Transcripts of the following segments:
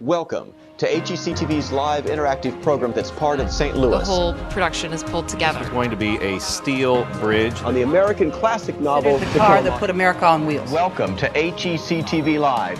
Welcome to HECTV's live interactive program that's part of St. Louis. The whole production is pulled together. It's going to be a steel bridge. On the American classic novel, The car that put America on wheels. Welcome to HECTV Live.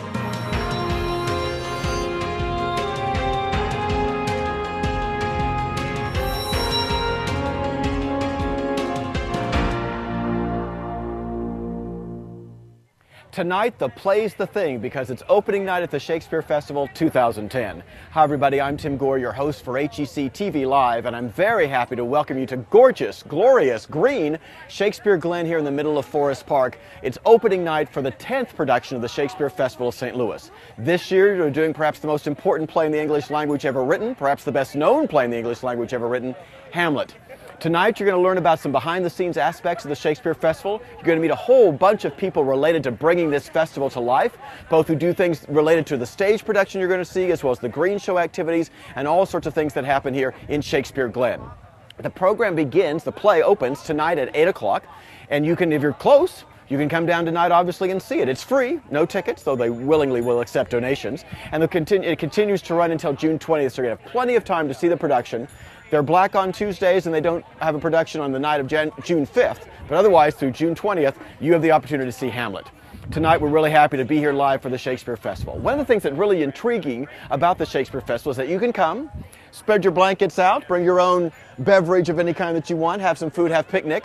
Tonight, the play's the thing because it's opening night at the Shakespeare Festival 2010. Hi everybody, I'm Tim Gore, your host for HEC TV Live, and I'm very happy to welcome you to gorgeous, glorious, green Shakespeare Glen here in the middle of Forest Park. It's opening night for the 10th production of the Shakespeare Festival of St. Louis. This year, we're doing perhaps the most important play in the English language ever written, perhaps the best known play in the English language ever written, Hamlet. Tonight, you're going to learn about some behind-the-scenes aspects of the Shakespeare Festival. You're going to meet a whole bunch of people related to bringing this festival to life, both who do things related to the stage production you're going to see, as well as the green show activities, and all sorts of things that happen here in Shakespeare Glen. The program begins, the play opens tonight at 8 o'clock, and you can, if you're close, you can come down tonight, obviously, and see it. It's free, no tickets, though they willingly will accept donations. And it continues to run until June 20th, so you're going to have plenty of time to see the production. They're black on Tuesdays, and they don't have a production on the night of June 5th. But otherwise, through June 20th, you have the opportunity to see Hamlet. Tonight, we're really happy to be here live for the Shakespeare Festival. One of the things that's really intriguing about the Shakespeare Festival is that you can come, spread your blankets out, bring your own beverage of any kind that you want, have some food, have picnic,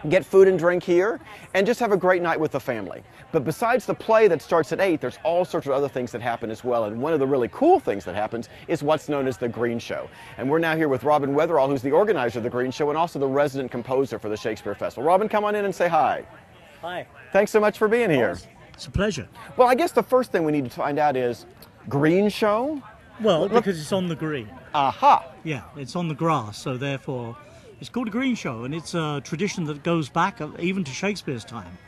get food and drink here, and just have a great night with the family. But besides the play that starts at 8, there's all sorts of other things that happen as well. And one of the really cool things that happens is what's known as the Green Show. And we're now here with Robin Weatherall, who's the organizer of the Green Show and also the resident composer for the Shakespeare Festival. Robin, come on in and say hi. Hi. Thanks so much for being here. It's a pleasure. Well, I guess the first thing we need to find out is Green Show? Well, because it's on the green. Aha! Yeah, it's on the grass, so therefore it's called a green show, and it's a tradition that goes back even to Shakespeare's time.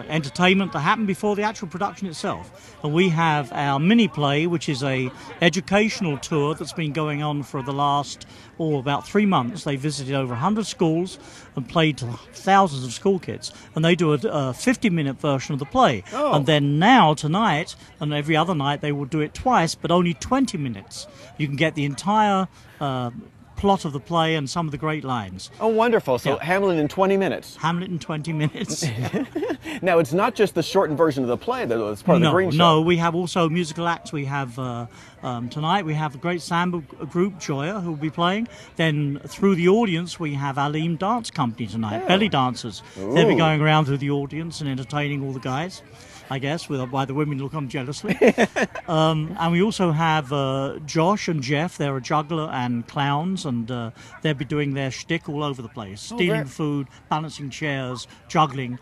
Entertainment that happened before the actual production itself. And we have our mini play, which is a educational tour that's been going on for the last about 3 months. They visited over 100 schools and played to thousands of school kids, and they do a 50-minute version of the play. Oh. And then now tonight and every other night they will do it twice, but only 20 minutes. You can get the entire plot of the play and some of the great lines. Oh, wonderful. So Yeah. Hamlet in 20 minutes. Hamlet in 20 minutes. Now, it's not just the shortened version of the play, though. It's part of the Green Show. No, we have also musical acts. We have, tonight we have a great samba group, Joya, who will be playing. Then through the audience, we have Aleem Dance Company tonight, Oh. belly dancers. They'll be going around through the audience and entertaining all the guys, I guess, why the women look on jealously. And we also have Josh and Jeff. They're a juggler and clowns, and they'll be doing their shtick all over the place. Stealing food, balancing chairs, juggling,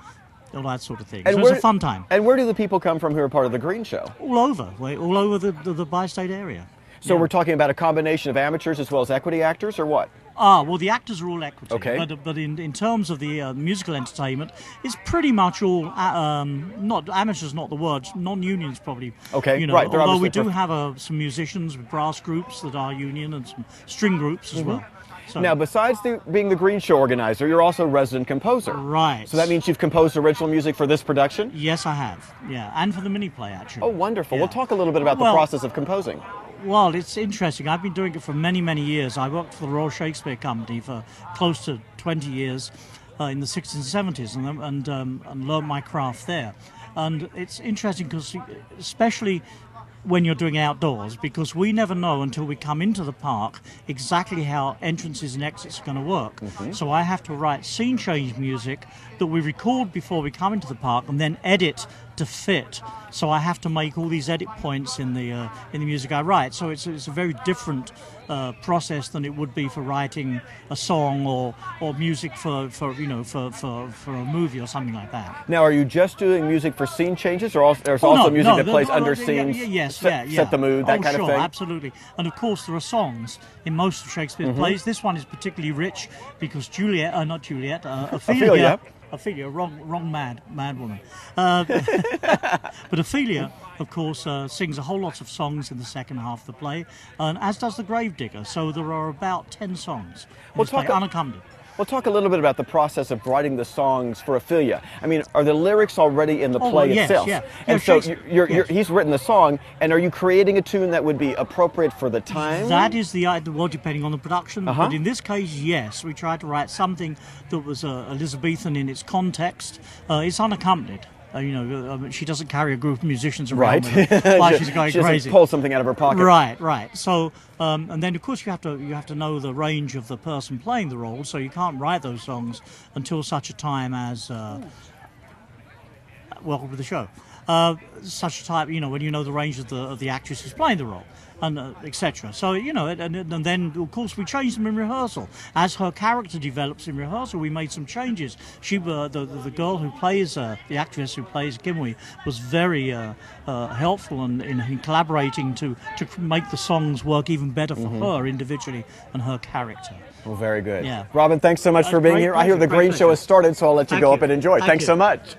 all that sort of thing. And so it's a fun time. And where do the people come from who are part of the Green Show? All over the bi-state area. So Yeah. we're talking about a combination of amateurs as well as equity actors, or what? Well, the actors are all equity. Okay. But in terms of the musical entertainment, it's pretty much all not amateurs, not the word. Non-unions probably. Okay, You know, right, they're although we obviously do have some musicians with brass groups that are union and some string groups as well. So, Now, besides being the Green Show organizer, you're also a resident composer. right. So that means you've composed original music for this production? Yes, I have. Yeah, and for the mini play actually. Oh, wonderful. Yeah. We'll talk a little bit about the Well- process of composing. Well, it's interesting. I've been doing it for many, many years. I worked for the Royal Shakespeare Company for close to 20 years in the 60s and 70s and learned my craft there. And it's interesting because especially when you're doing outdoors, because we never know until we come into the park exactly how entrances and exits are going to work. So I have to write scene change music that we record before we come into the park and then edit to fit. So I have to make all these edit points in the music I write. So it's a very different process than it would be for writing a song or music for a movie or something like that. Now, are you just doing music for scene changes, or there's also music that plays under scenes, set the mood, that kind of thing? Absolutely. And of course there are songs in most of Shakespeare's plays. This one is particularly rich because Ophelia, wrong mad woman. But Ophelia, of course, sings a whole lot of songs in the second half of the play, and as does the Gravedigger. So there are about 10 songs. Well, Play, unaccompanied. Well, talk a little bit about the process of writing the songs for Ophelia. I mean, are the lyrics already in the play yes, itself? yeah. And Yeah, so he's written the song, and are you creating a tune that would be appropriate for the time? That is well, depending on the production. But in this case, yes, we tried to write something that was Elizabethan in its context. It's unaccompanied. She doesn't carry a group of musicians around with her while she's going she crazy. doesn't pull something out of her pocket. Right. So, and then of course you have to know the range of the person playing the role. So you can't write those songs until such a time as welcome to the show. Such a time, when you know the range of the actress who's playing the role, and etc. So and then of course we changed them in rehearsal. As her character develops in rehearsal, we made some changes. She, the girl who plays the actress who plays Gimli, was very helpful in collaborating to make the songs work even better for her individually and her character. Well, very good. Yeah. Robin, thanks so much for being here. I hear the Green Show has started, so I'll let you go up and enjoy. Thanks so much.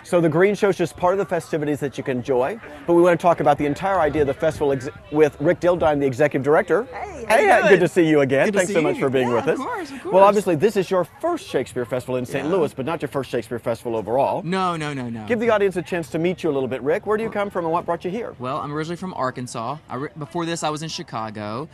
So the Green Show is just part of the festivities that you can enjoy, but we want to talk about the entire idea of the festival with Rick Dildine, the executive director. Hey, good to see you again. Thanks so much for being with us. Of course. Well, obviously, this is your first Shakespeare Festival in St. Louis, but not your first Shakespeare Festival overall. No. Give the audience a chance to meet you a little bit, Rick. Where do you come from and what brought you here? Well, I'm originally from Arkansas. Before this, I was in Chicago.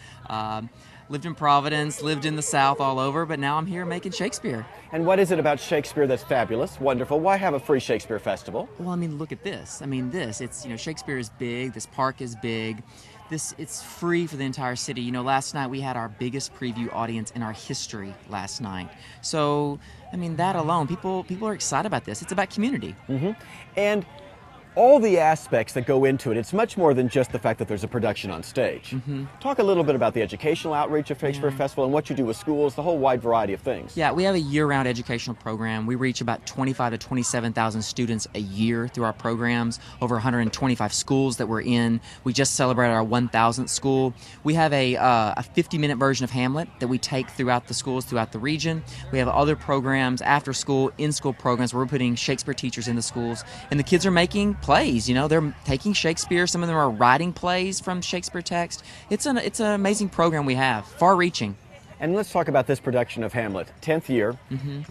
Lived in Providence, lived in the South all over, but now I'm here making Shakespeare. And what is it about Shakespeare that's fabulous, wonderful? Why have a free Shakespeare Festival? Well, I mean, look at this. It's, Shakespeare is big, this park is big. It's free for the entire city. Last night we had our biggest preview audience in our history last night. So, that alone, people are excited about this. It's about community. And all the aspects that go into it, it's much more than just the fact that there's a production on stage. Talk a little bit about the educational outreach of Shakespeare Festival and what you do with schools, the whole wide variety of things. Yeah, we have a year-round educational program. We reach about 25 to 27,000 students a year through our programs, over 125 schools that we're in. We just celebrated our 1,000th school. We have a 50-minute version of Hamlet that we take throughout the schools, throughout the region. We have other programs, after school, in-school programs where we're putting Shakespeare teachers in the schools, and the kids are making plays. They're taking Shakespeare. Some of them are writing plays from Shakespeare text. It's an amazing program we have, far-reaching. And let's talk about this production of Hamlet, 10th year,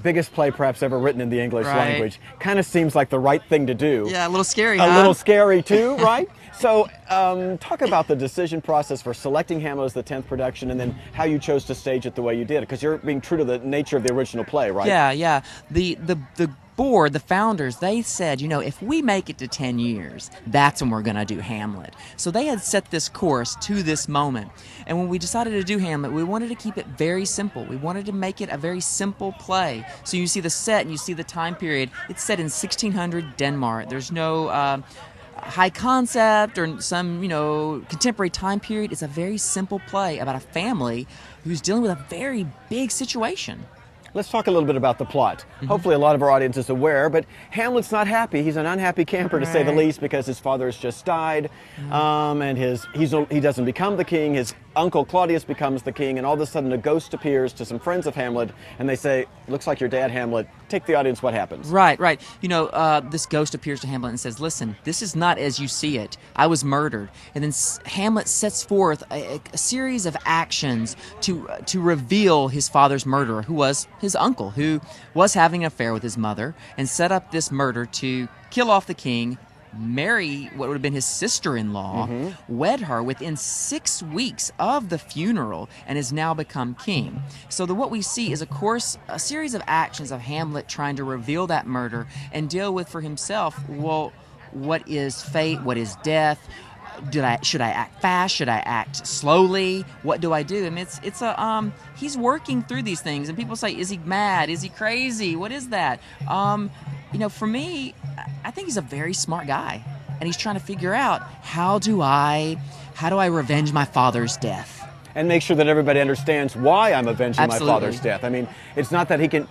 biggest play perhaps ever written in the English language. Kind of seems like the right thing to do. Yeah, a little scary, A little scary too, right? So talk about the decision process for selecting Hamlet as the 10th production and then how you chose to stage it the way you did, because you're being true to the nature of the original play, right? Yeah. The board, the founders, they said, if we make it to 10 years, that's when we're going to do Hamlet. So they had set this course to this moment. And when we decided to do Hamlet, we wanted to keep it very simple. We wanted to make it a very simple play. So you see the set and you see the time period. It's set in 1600 Denmark. There's no high concept or some, contemporary time period. It's a very simple play about a family who's dealing with a very big situation. Let's talk a little bit about the plot. Hopefully a lot of our audience is aware, but Hamlet's not happy. He's an unhappy camper, to say the least, because his father has just died, and he doesn't become the king. His uncle Claudius becomes the king, and all of a sudden a ghost appears to some friends of Hamlet, and they say, looks like your dad, Hamlet. Take the audience, what happens? Right. This ghost appears to Hamlet and says, listen, this is not as you see it. I was murdered. And then Hamlet sets forth a series of actions to reveal his father's murderer, who was his uncle, who was having an affair with his mother, and set up this murder to kill off the king, marry what would have been his sister-in-law, wed her within 6 weeks of the funeral, and has now become king. So what we see is, of course, a series of actions of Hamlet trying to reveal that murder and deal with for himself, well, what is fate, what is death, should I act fast? Should I act slowly? What do I do? I mean, he's working through these things, and people say, is he mad? Is he crazy? What is that? For me, I think he's a very smart guy, and he's trying to figure out how do I revenge my father's death, and make sure that everybody understands why I'm avenging my father's death. I mean, it's not that he can.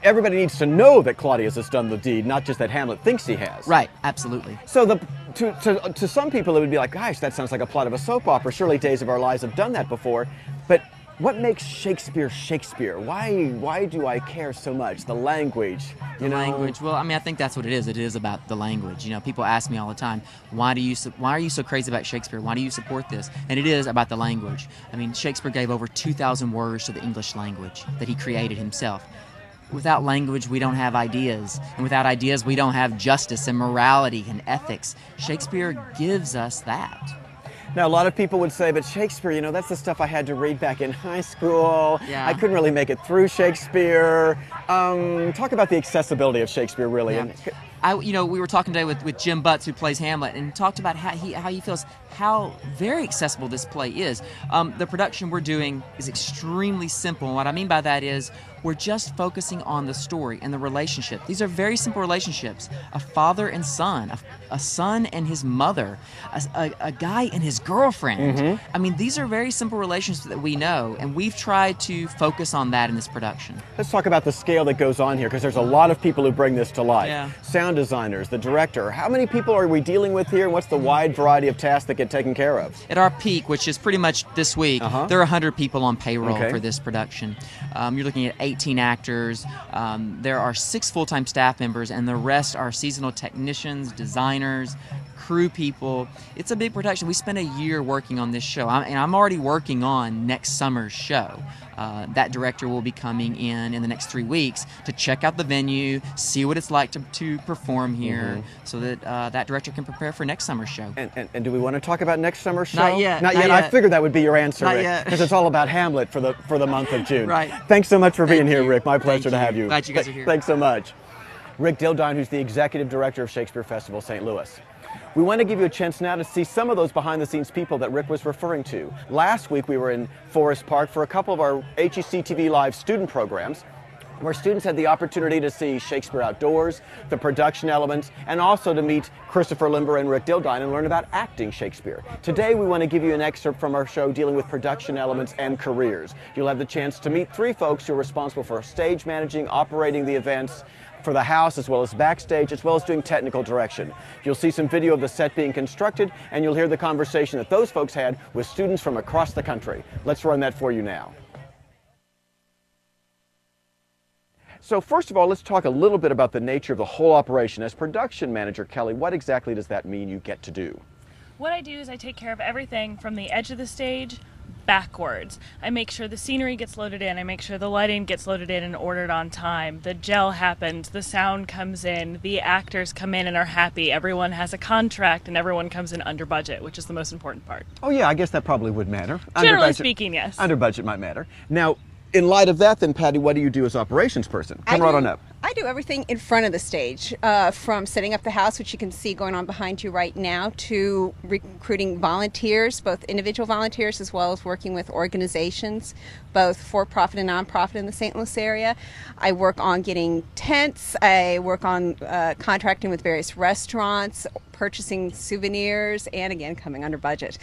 Everybody needs to know that Claudius has done the deed, not just that Hamlet thinks he has. Right, absolutely. So to some people it would be like, gosh, that sounds like a plot of a soap opera. Surely Days of Our Lives have done that before. But What makes Shakespeare Shakespeare? Why do I care so much? The language, you know? Language. Well, I mean, I think that's what it is. It is about the language. You know, people ask me all the time, why are you so crazy about Shakespeare? Why do you support this? And it is about the language. I mean, Shakespeare gave over 2,000 words to the English language that he created himself. Without language, we don't have ideas. And without ideas, we don't have justice and morality and ethics. Shakespeare gives us that. Now, a lot of people would say, but Shakespeare, you know, that's the stuff I had to read back in high school. Yeah. I couldn't really make it through Shakespeare. Talk about the accessibility of Shakespeare, really. Yeah. We were talking today with Jim Butts, who plays Hamlet, and talked about how he feels how very accessible this play is. The production we're doing is extremely simple, and what I mean by that is we're just focusing on the story and the relationship. These are very simple relationships: a father and son, a son and his mother, a guy and his girlfriend. Mm-hmm. I mean, these are very simple relationships that we know, and we've tried to focus on that in this production. Let's talk about the scale that goes on here, because there's a lot of people who bring this to life. Yeah. Sound designers, the director. How many people are we dealing with here, and what's the wide variety of tasks that get taken care of? At our peak, which is pretty much this week, there are 100 people on payroll for this production. You're looking at 18 actors. There are 6 full-time staff members, and the rest are seasonal technicians, designers, crew people. It's a big production. We spent a year working on this show, and I'm already working on next summer's show. That director will be coming in the next 3 weeks to check out the venue, see what it's like to perform here, so that that director can prepare for next summer's show. And do we want to talk about next summer's show? Not yet. Not yet. I figured that would be your answer, Not Rick, yet. because it's all about Hamlet for the month of June. Right. Thanks so much for being Thank here, you. Rick. My pleasure Thank to have you. you. Glad you guys are here. Thanks so much. Rick Dildine, who's the executive director of Shakespeare Festival of St. Louis. We want to give you a chance now to see some of those behind-the-scenes people that Rick was referring to. Last week we were in Forest Park for a couple of our HEC TV Live student programs, where students had the opportunity to see Shakespeare outdoors, the production elements, and also to meet Christopher Limber and Rick Dildine and learn about acting Shakespeare. Today we want to give you an excerpt from our show dealing with production elements and careers. You'll have the chance to meet 3 folks who are responsible for stage managing, operating the events, for the house, as well as backstage, as well as doing technical direction. You'll see some video of the set being constructed, and you'll hear the conversation that those folks had with students from across the country. Let's run that for you now. So first of all, let's talk a little bit about the nature of the whole operation. As production manager, Kelly, what exactly does that mean you get to do? What I do is I take care of everything from the edge of the stage backwards. I make sure the scenery gets loaded in, I make sure the lighting gets loaded in and ordered on time, the gel happens, the sound comes in, the actors come in and are happy, everyone has a contract, and everyone comes in under budget, which is the most important part. Oh yeah, I guess that probably would matter. Generally speaking, yes. Under budget might matter. Now, in light of that then, Patty, what do you do as operations person? Come right on up. I do everything in front of the stage, from setting up the house, which you can see going on behind you right now, to recruiting volunteers, both individual volunteers as well as working with organizations, both for-profit and non-profit in the St. Louis area. I work on getting tents. I work on contracting with various restaurants, purchasing souvenirs, and again, coming under budget.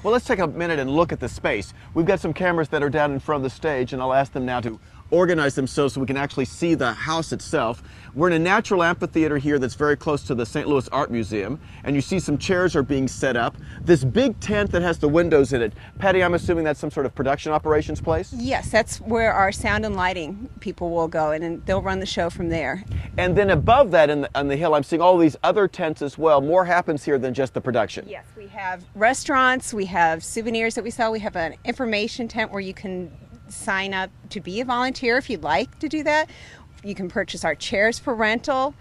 Well, let's take a minute and look at the space. We've got some cameras that are down in front of the stage, and I'll ask them now to organize themselves so we can actually see the house itself. We're in a natural amphitheater here that's very close to the St. Louis Art Museum, and you see some chairs are being set up. This big tent that has the windows in it, Patty, I'm assuming that's some sort of production operations place? Yes, that's where our sound and lighting people will go, and they'll run the show from there. And then above that on the hill, I'm seeing all these other tents as well. More happens here than just the production. Yes, we have restaurants, we have souvenirs that we sell, we have an information tent where you can sign up to be a volunteer if you'd like to do that. You can purchase our chairs for rental.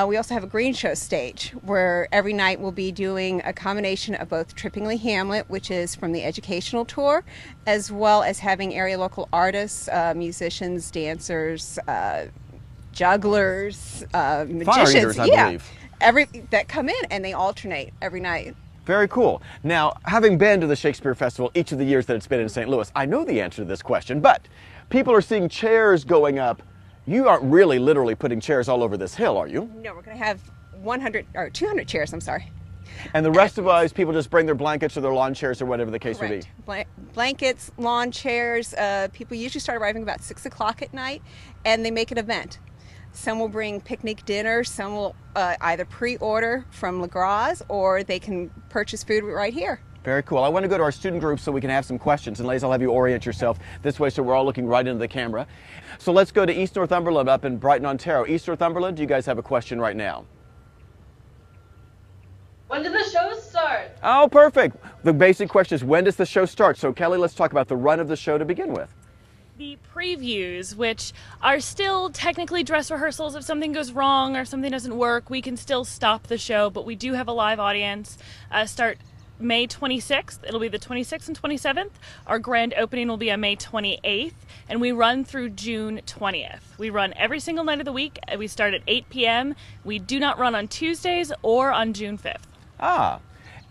We also have a green show stage where every night we'll be doing a combination of both Trippingly Hamlet, which is from the educational tour, as well as having area local artists, musicians, dancers, jugglers, magicians. Fire eaters, I believe. That come in and they alternate every night. Very cool. Now, having been to the Shakespeare Festival each of the years that it's been in St. Louis, I know the answer to this question, but people are seeing chairs going up. You aren't really literally putting chairs all over this hill, are you? No, we're going to have 200 chairs, I'm sorry. And the rest of us, people just bring their blankets or their lawn chairs or whatever the case may be. Blankets, lawn chairs. People usually start arriving about 6 o'clock at night, and they make an event. Some will bring picnic dinner, some will either pre-order from LaGras, or they can purchase food right here. Very cool. I want to go to our student group so we can have some questions. And ladies, I'll have you orient yourself this way so we're all looking right into the camera. So let's go to East Northumberland up in Brighton, Ontario. East Northumberland, do you guys have a question right now? When does the show start? Oh, perfect. The basic question is, when does the show start? So Kelly, let's talk about the run of the show to begin with. The previews, which are still technically dress rehearsals. If something goes wrong or something doesn't work, we can still stop the show, but we do have a live audience. Start May 26th. It'll be the 26th and 27th. Our grand opening will be on May 28th, and we run through June 20th. We run every single night of the week. We start at 8 p.m. We do not run on Tuesdays or on June 5th. Ah,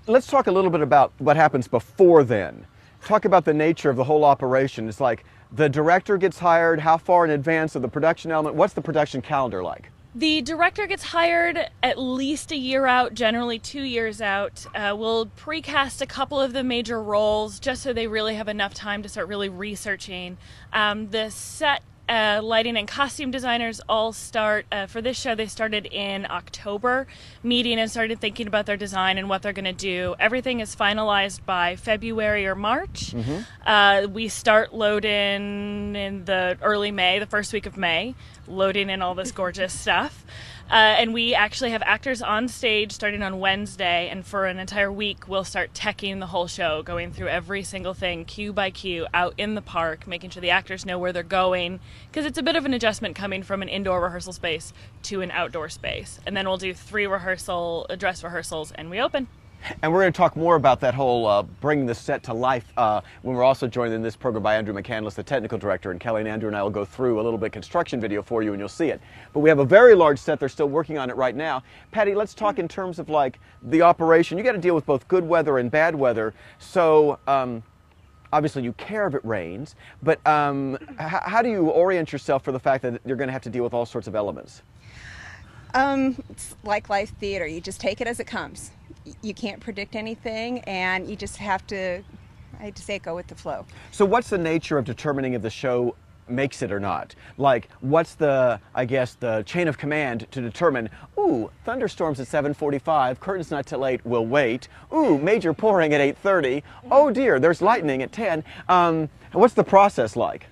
let's talk a little bit about what happens before then. Talk about the nature of the whole operation. It's like the director gets hired, how far in advance of the production element? What's the production calendar like? The director gets hired at least a year out, generally 2 years out. We'll precast a couple of the major roles just so they really have enough time to start really researching. The set lighting and costume designers all start, for this show they started in October, meeting and started thinking about their design and what they're going to do. Everything is finalized by February or March. We start loading in the early May, the first week of May, loading in all this gorgeous stuff. And we actually have actors on stage starting on Wednesday, and for an entire week we'll start teching the whole show, going through every single thing, cue by cue, out in the park, making sure the actors know where they're going, because it's a bit of an adjustment coming from an indoor rehearsal space to an outdoor space. And then we'll do 3 dress rehearsals, and we open. And we're going to talk more about that whole bringing the set to life when we're also joined in this program by Andrew McCandless, the technical director, and Kelly and Andrew and I will go through a little bit construction video for you and you'll see it. But we have a very large set. They're still working on it right now. Patty, let's talk in terms of like the operation. You got to deal with both good weather and bad weather. So obviously you care if it rains, but how do you orient yourself for the fact that you're going to have to deal with all sorts of elements? It's like live theater. You just take it as it comes. You can't predict anything, and you just have to, I hate to say it, go with the flow. So what's the nature of determining if the show makes it or not? Like, what's the, I guess, the chain of command to determine, ooh, thunderstorms at 7:45, curtains not till 8, we'll wait. Ooh, major pouring at 8:30. Oh dear, there's lightning at 10. What's the process like?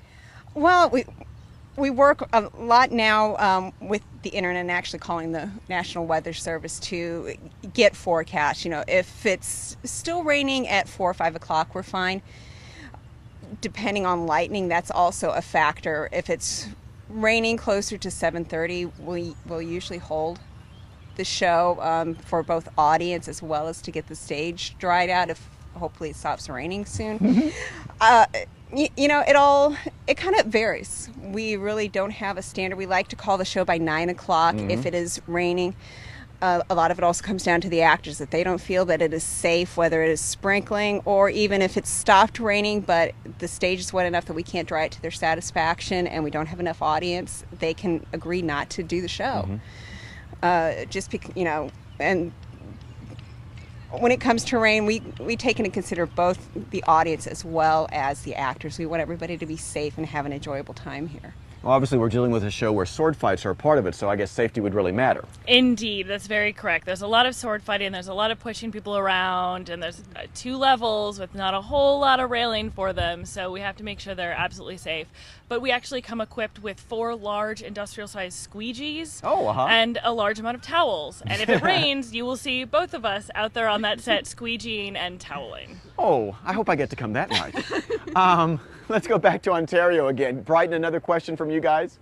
Well, we work a lot now with the internet and actually calling the National Weather Service to get forecasts. You know, if it's still raining at 4 or 5 o'clock, we're fine. Depending on lightning, that's also a factor. If it's raining closer to 7:30, we'll usually hold the show for both audience as well as to get the stage dried out if hopefully it stops raining soon. You know, it kind of varies. We really don't have a standard. We like to call the show by 9 o'clock if it is raining. A lot of it also comes down to the actors, that they don't feel that it is safe, whether it is sprinkling or even if it's stopped raining, but the stage is wet enough that we can't dry it to their satisfaction and we don't have enough audience, they can agree not to do the show. You know, and when it comes to rain, we take into consider both the audience as well as the actors. We want everybody to be safe and have an enjoyable time here. Well, obviously we're dealing with a show where sword fights are a part of it, so I guess safety would really matter. Indeed, that's very correct. There's a lot of sword fighting, there's a lot of pushing people around, and there's 2 levels with not a whole lot of railing for them, so we have to make sure they're absolutely safe. But we actually come equipped with 4 large industrial-sized squeegees and a large amount of towels. And if it rains, you will see both of us out there on that set squeegeeing and toweling. Oh, I hope I get to come that night. Let's go back to Ontario again. Brighton, another question from you guys?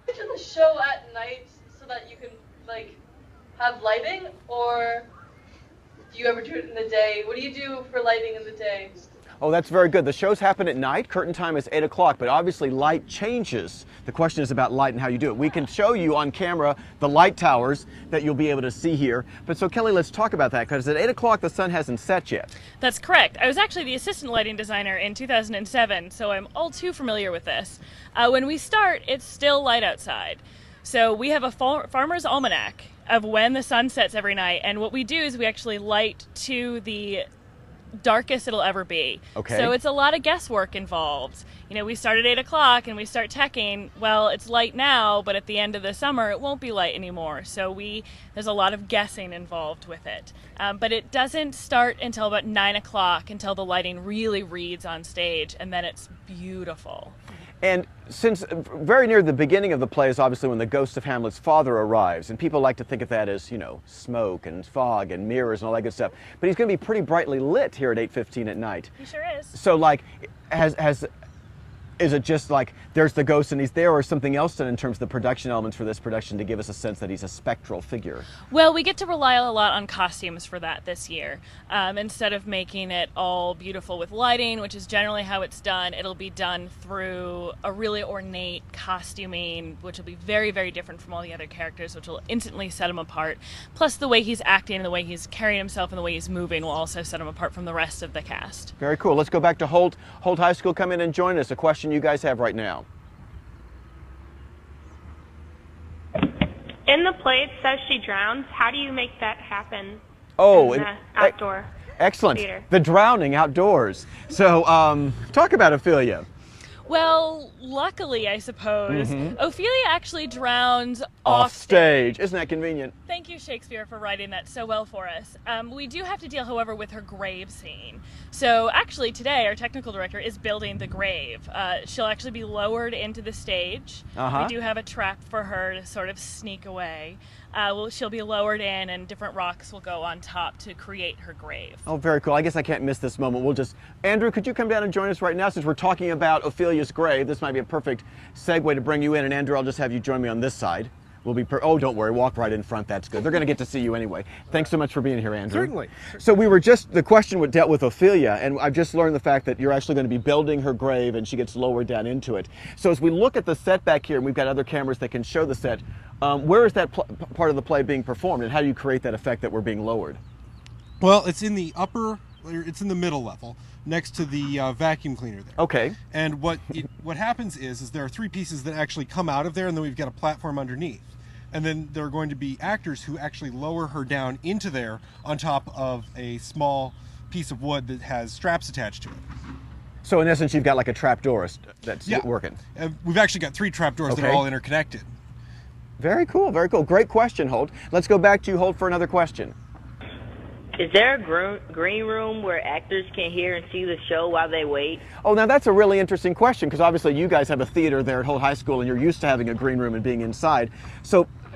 Do the show at night so that you can, like, have lighting, or do you ever do it in the day? What do you do for lighting in the day? Oh, that's very good. The shows happen at night. Curtain time is 8 o'clock, but obviously light changes. The question is about light and how you do it. We can show you on camera the light towers that you'll be able to see here. But so Kelly, let's talk about that, because at 8 o'clock the sun hasn't set yet. That's correct. I was actually the assistant lighting designer in 2007, so I'm all too familiar with this. When we start, it's still light outside. So we have a farmer's almanac of when the sun sets every night, and what we do is we actually light to the darkest it'll ever be. Okay. So it's a lot of guesswork involved. You know, we start at 8 o'clock and we start teching. Well, it's light now, but at the end of the summer, it won't be light anymore. So there's a lot of guessing involved with it. But it doesn't start until about 9 o'clock, until the lighting really reads on stage, and then it's beautiful. And since very near the beginning of the play is obviously when the ghost of Hamlet's father arrives, and people like to think of that as, you know, smoke and fog and mirrors and all that good stuff. But he's going to be pretty brightly lit here at 8:15 at night. He sure is. So, like, is it just like there's the ghost and he's there, or something else done in terms of the production elements for this production to give us a sense that he's a spectral figure? Well, we get to rely a lot on costumes for that this year. Instead of making it all beautiful with lighting, which is generally how it's done, it'll be done through a really ornate costuming, which will be very, very different from all the other characters, which will instantly set him apart. Plus the way he's acting and the way he's carrying himself and the way he's moving will also set him apart from the rest of the cast. Very cool. Let's go back to Holt. Holt High School, come in and join us. A question you guys have right now. In the play, it says she drowns. How do you make that happen? Oh, in the outdoor excellent. theater? The drowning outdoors. So, talk about Ophelia. Well, luckily, I suppose, Ophelia actually drowns Off stage. Isn't that convenient? Thank you, Shakespeare, for writing that so well for us. We do have to deal, however, with her grave scene. So actually today, our technical director is building the grave. She'll actually be lowered into the stage. We do have a trap for her to sort of sneak away. She'll be lowered in, and different rocks will go on top to create her grave. Oh, very cool. I guess I can't miss this moment. Andrew, could you come down and join us right now since we're talking about Ophelia's grave? This might be a perfect segue to bring you in. And Andrew, I'll just have you join me on this side. Oh, don't worry, walk right in front. That's good. They're going to get to see you anyway. Thanks so much for being here, Andrew. Certainly. So the question dealt with Ophelia, and I've just learned the fact that you're actually going to be building her grave and she gets lowered down into it. So as we look at the set back here, and we've got other cameras that can show the set, where is that part of the play being performed, and how do you create that effect that we're being lowered? Well, it's in the it's in the middle level, next to the vacuum cleaner there. Okay. And what happens is there are three pieces that actually come out of there, and then we've got a platform underneath. And then there are going to be actors who actually lower her down into there on top of a small piece of wood that has straps attached to it. So in essence, you've got like a trap door that's working. We've actually got three trap doors that are all interconnected. Very cool, very cool. Great question, Holt. Let's go back to you, Holt, for another question. Is there a green room where actors can hear and see the show while they wait? Oh, now that's a really interesting question, because obviously you guys have a theater there at Holt High School and you're used to having a green room and being inside.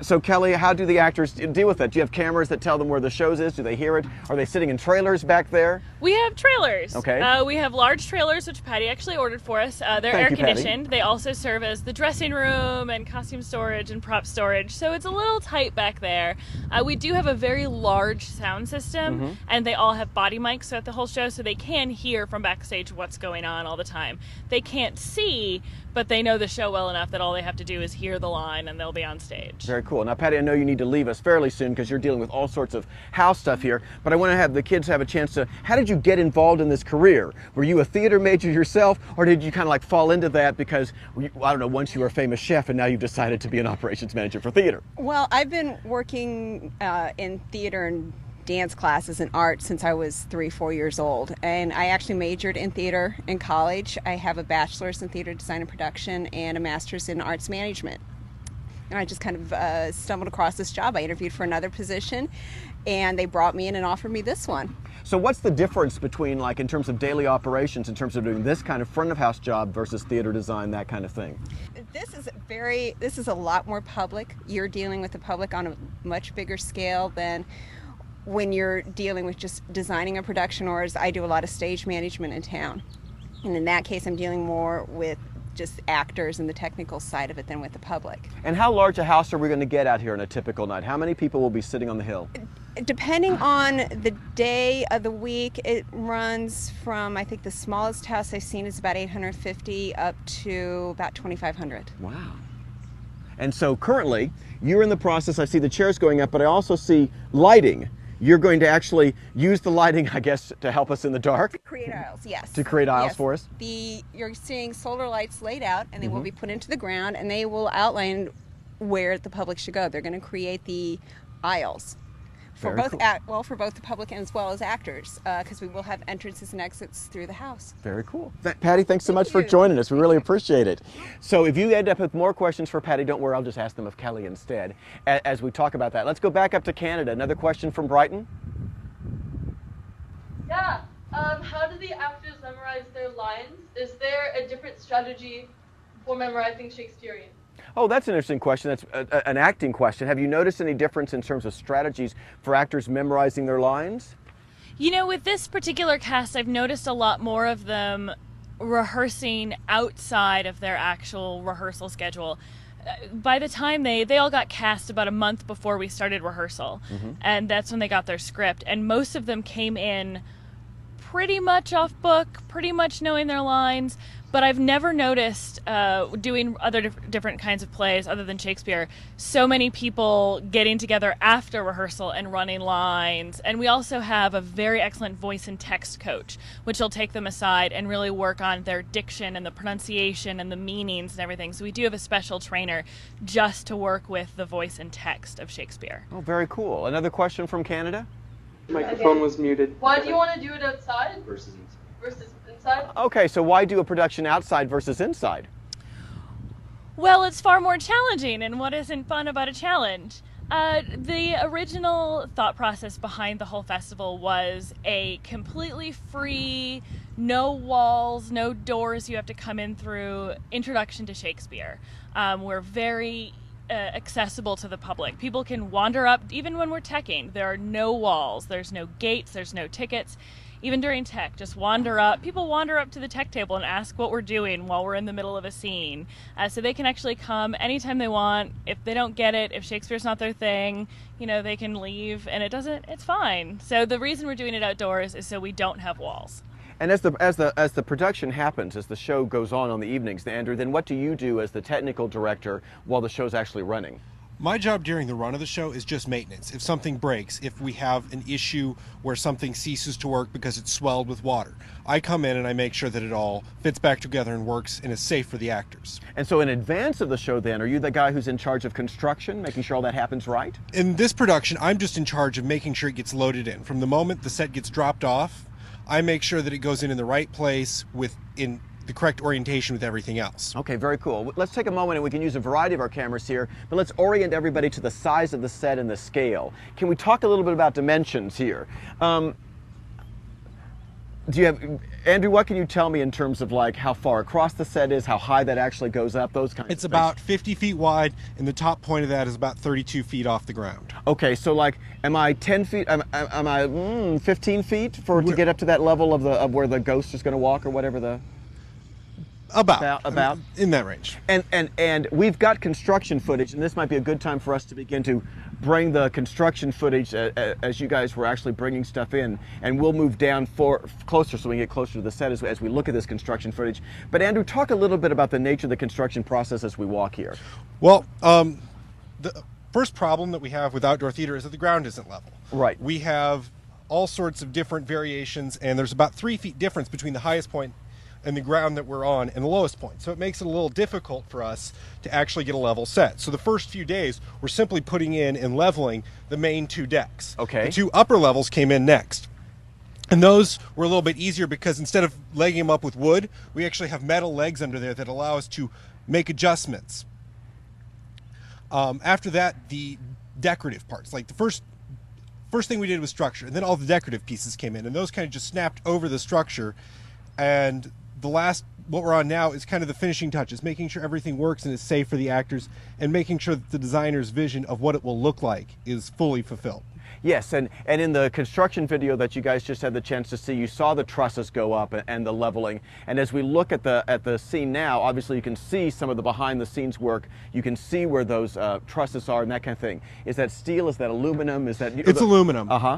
So Kelly, how do the actors deal with that? Do you have cameras that tell them where the shows is? Do they hear it? Are they sitting in trailers back there? We have trailers. Okay. We have large trailers, which Patty actually ordered for us. They're air-conditioned. They also serve as the dressing room and costume storage and prop storage, so it's a little tight back there. We do have a very large sound system, and they all have body mics throughout the whole show, so they can hear from backstage what's going on all the time. They can't see, but they know the show well enough that all they have to do is hear the line and they'll be on stage. Very cool. Now, Patty, I know you need to leave us fairly soon because you're dealing with all sorts of house stuff here, but I want to have the kids have a chance to, how did you get involved in this career? Were you a theater major yourself, or did you kind of like fall into that because, I don't know, once you were a famous chef and now you've decided to be an operations manager for theater? Well, I've been working in theater and dance classes and art since I was 3-4 years old, and I actually majored in theater in college. I have a bachelor's in theater design and production and a master's in arts management, and I just kind of stumbled across this job. I interviewed for another position and they brought me in and offered me this one. So what's the difference between, like, in terms of daily operations, in terms of doing this kind of front of house job versus theater design, that kind of thing? This is a lot more public. You're dealing with the public on a much bigger scale than when you're dealing with just designing a production, or as I do a lot of stage management in town. And in that case, I'm dealing more with just actors and the technical side of it than with the public. And how large a house are we going to get out here on a typical night? How many people will be sitting on the hill? Depending on the day of the week, it runs from, I think the smallest house I've seen is about 850 up to about 2,500. Wow. And so currently, you're in the process, I see the chairs going up, but I also see lighting. You're going to actually use the lighting, I guess, to help us in the dark? To create aisles, yes. To create aisles for us? You're seeing solar lights laid out, and they will be put into the ground, and they will outline where the public should go. They're going to create the aisles, For Very both cool. for both the public as well as actors, because we will have entrances and exits through the house. Very cool. Patty, thanks so much for you. joining us. We really appreciate it. So if you end up with more questions for Patty, don't worry, I'll just ask them of Kelly instead as we talk about that. Let's go back up to Canada. Another question from Brighton. Yeah. How do the actors memorize their lines? Is there a different strategy for memorizing Shakespearean? Oh, that's an interesting question. That's an acting question. Have you noticed any difference in terms of strategies for actors memorizing their lines? You know, with this particular cast, I've noticed a lot more of them rehearsing outside of their actual rehearsal schedule. By the time they all got cast about a month before we started rehearsal, and that's when they got their script. And most of them came in pretty much off book, pretty much knowing their lines. But I've never noticed, doing other different kinds of plays other than Shakespeare, so many people getting together after rehearsal and running lines. And we also have a very excellent voice and text coach, which will take them aside and really work on their diction and the pronunciation and the meanings and everything. So we do have a special trainer just to work with the voice and text of Shakespeare. Oh, very cool. Another question from Canada? Microphone was muted. Why do you want to do it outside versus inside? Okay, so why do a production outside versus inside? Well, it's far more challenging, and what isn't fun about a challenge? The original thought process behind the whole festival was a completely free, no walls, no doors you have to come in through introduction to Shakespeare. We're very accessible to the public. People can wander up, even when we're teching. There are no walls, there's no gates, there's no tickets. Even during tech, just wander up. People wander up to the tech table and ask what we're doing while we're in the middle of a scene. So they can actually come anytime they want. If they don't get it, if Shakespeare's not their thing, you know, they can leave, and it's fine. So the reason we're doing it outdoors is so we don't have walls. And as the production happens, as the show goes on the evenings, Andrew, then what do you do as the technical director while the show's actually running? My job during the run of the show is just maintenance. If something breaks, if we have an issue where something ceases to work because it's swelled with water, I come in and I make sure that it all fits back together and works and is safe for the actors. And so in advance of the show then, are you the guy who's in charge of construction, making sure all that happens right? In this production, I'm just in charge of making sure it gets loaded in. From the moment the set gets dropped off, I make sure that it goes in the right place in the correct orientation with everything else. Okay, very cool. Let's take a moment and we can use a variety of our cameras here, but let's orient everybody to the size of the set and the scale. Can we talk a little bit about dimensions here? Andrew, what can you tell me in terms of like how far across the set is, how high that actually goes up, those kinds of things? It's about 50 feet wide, and the top point of that is about 32 feet off the ground. Okay, so like, am I 10 feet, am I 15 feet to get up to that level of where the ghost is going to walk or whatever the... About in that range. And we've got construction footage, and this might be a good time for us to begin to bring the construction footage as you guys were actually bringing stuff in, and we'll move down closer so we can get closer to the set as we look at this construction footage. But Andrew, talk a little bit about the nature of the construction process as we walk here. Well, the first problem that we have with outdoor theater is that the ground isn't level. Right. We have all sorts of different variations, and there's about 3 feet difference between the highest point and the ground that we're on and the lowest point. So it makes it a little difficult for us to actually get a level set. So the first few days, we're simply putting in and leveling the main 2 decks. Okay. The 2 upper levels came in next. And those were a little bit easier because instead of legging them up with wood, we actually have metal legs under there that allow us to make adjustments. After that, the decorative parts, like the first thing we did was structure, and then all the decorative pieces came in, and those kind of just snapped over the structure. And what we're on now is kind of the finishing touches, making sure everything works and is safe for the actors, and making sure that the designer's vision of what it will look like is fully fulfilled. Yes, and in the construction video that you guys just had the chance to see, you saw the trusses go up and the leveling. And as we look at the scene now, obviously you can see some of the behind the scenes work. You can see where those trusses are and that kind of thing. Is that steel? Is that aluminum? Is that... It's aluminum. Uh-huh.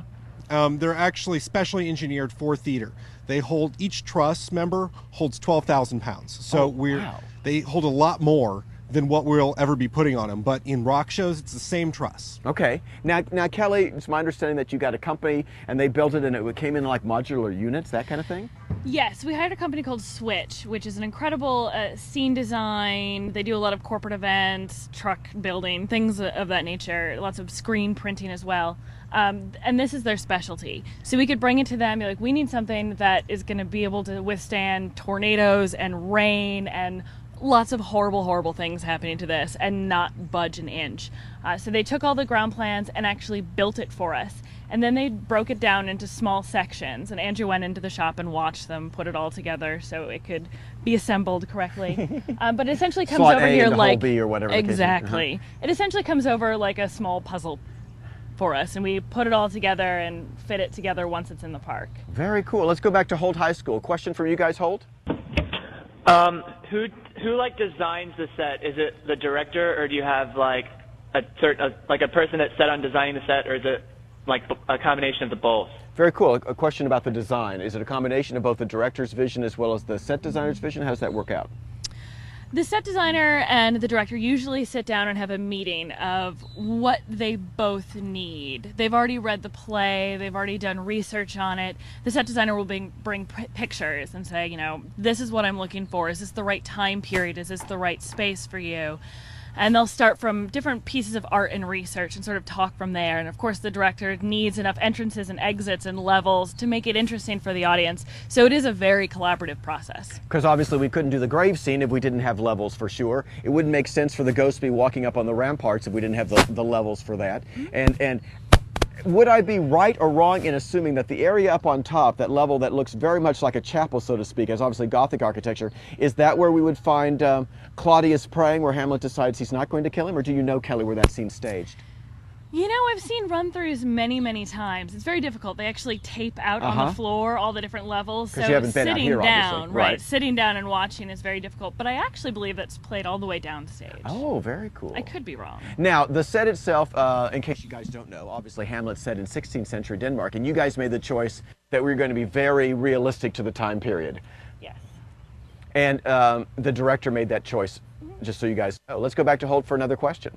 They're actually specially engineered for theater. They hold, each truss member holds 12,000 pounds. So wow. They hold a lot more than what we'll ever be putting on them. But in rock shows, it's the same truss. Okay. Now Kelly, it's my understanding that you got a company and they built it and it came in like modular units, that kind of thing? Yes, we hired a company called Switch, which is an incredible scene design. They do a lot of corporate events, truck building, things of that nature, lots of screen printing as well. And this is their specialty. So we could bring it to them, be like, we need something that is going to be able to withstand tornadoes and rain and lots of horrible, horrible things happening to this and not budge an inch. So they took all the ground plans and actually built it for us. And then they broke it down into small sections, and Andrew went into the shop and watched them put it all together so it could be assembled correctly. But it essentially comes Slot over A here into like hole B or whatever the case is. exactly. It essentially comes over like a small puzzle for us, and we put it all together and fit it together once it's in the park. Very cool. Let's go back to Holt High School. Question from you guys, Holt? Who like designs the set? Is it the director, or do you have like a person that's set on designing the set, or is it like a combination of the both? Very cool. A question about the design. Is it a combination of both the director's vision as well as the set designer's vision? How does that work out? The set designer and the director usually sit down and have a meeting of what they both need. They've already read the play, they've already done research on it. The set designer will bring pictures and say, you know, this is what I'm looking for. Is this the right time period? Is this the right space for you? And they'll start from different pieces of art and research and sort of talk from there. And of course, the director needs enough entrances and exits and levels to make it interesting for the audience. So it is a very collaborative process. Because obviously we couldn't do the grave scene if we didn't have levels for sure. It wouldn't make sense for the ghost to be walking up on the ramparts if we didn't have the levels for that. And would I be right or wrong in assuming that the area up on top, that level that looks very much like a chapel, so to speak, as obviously Gothic architecture, is that where we would find Claudius praying, where Hamlet decides he's not going to kill him? Or do you know, Kelly, where that scene's staged? You know, I've seen run-throughs many, many times. It's very difficult. They actually tape out on the floor all the different levels. Because you haven't been out here, obviously. Right, sitting down and watching is very difficult. But I actually believe it's played all the way downstage. Oh, very cool. I could be wrong. Now, the set itself, in case you guys don't know, obviously Hamlet's set in 16th century Denmark, and you guys made the choice that we were going to be very realistic to the time period. Yes. And the director made that choice, just so you guys know. Let's go back to Holt for another question.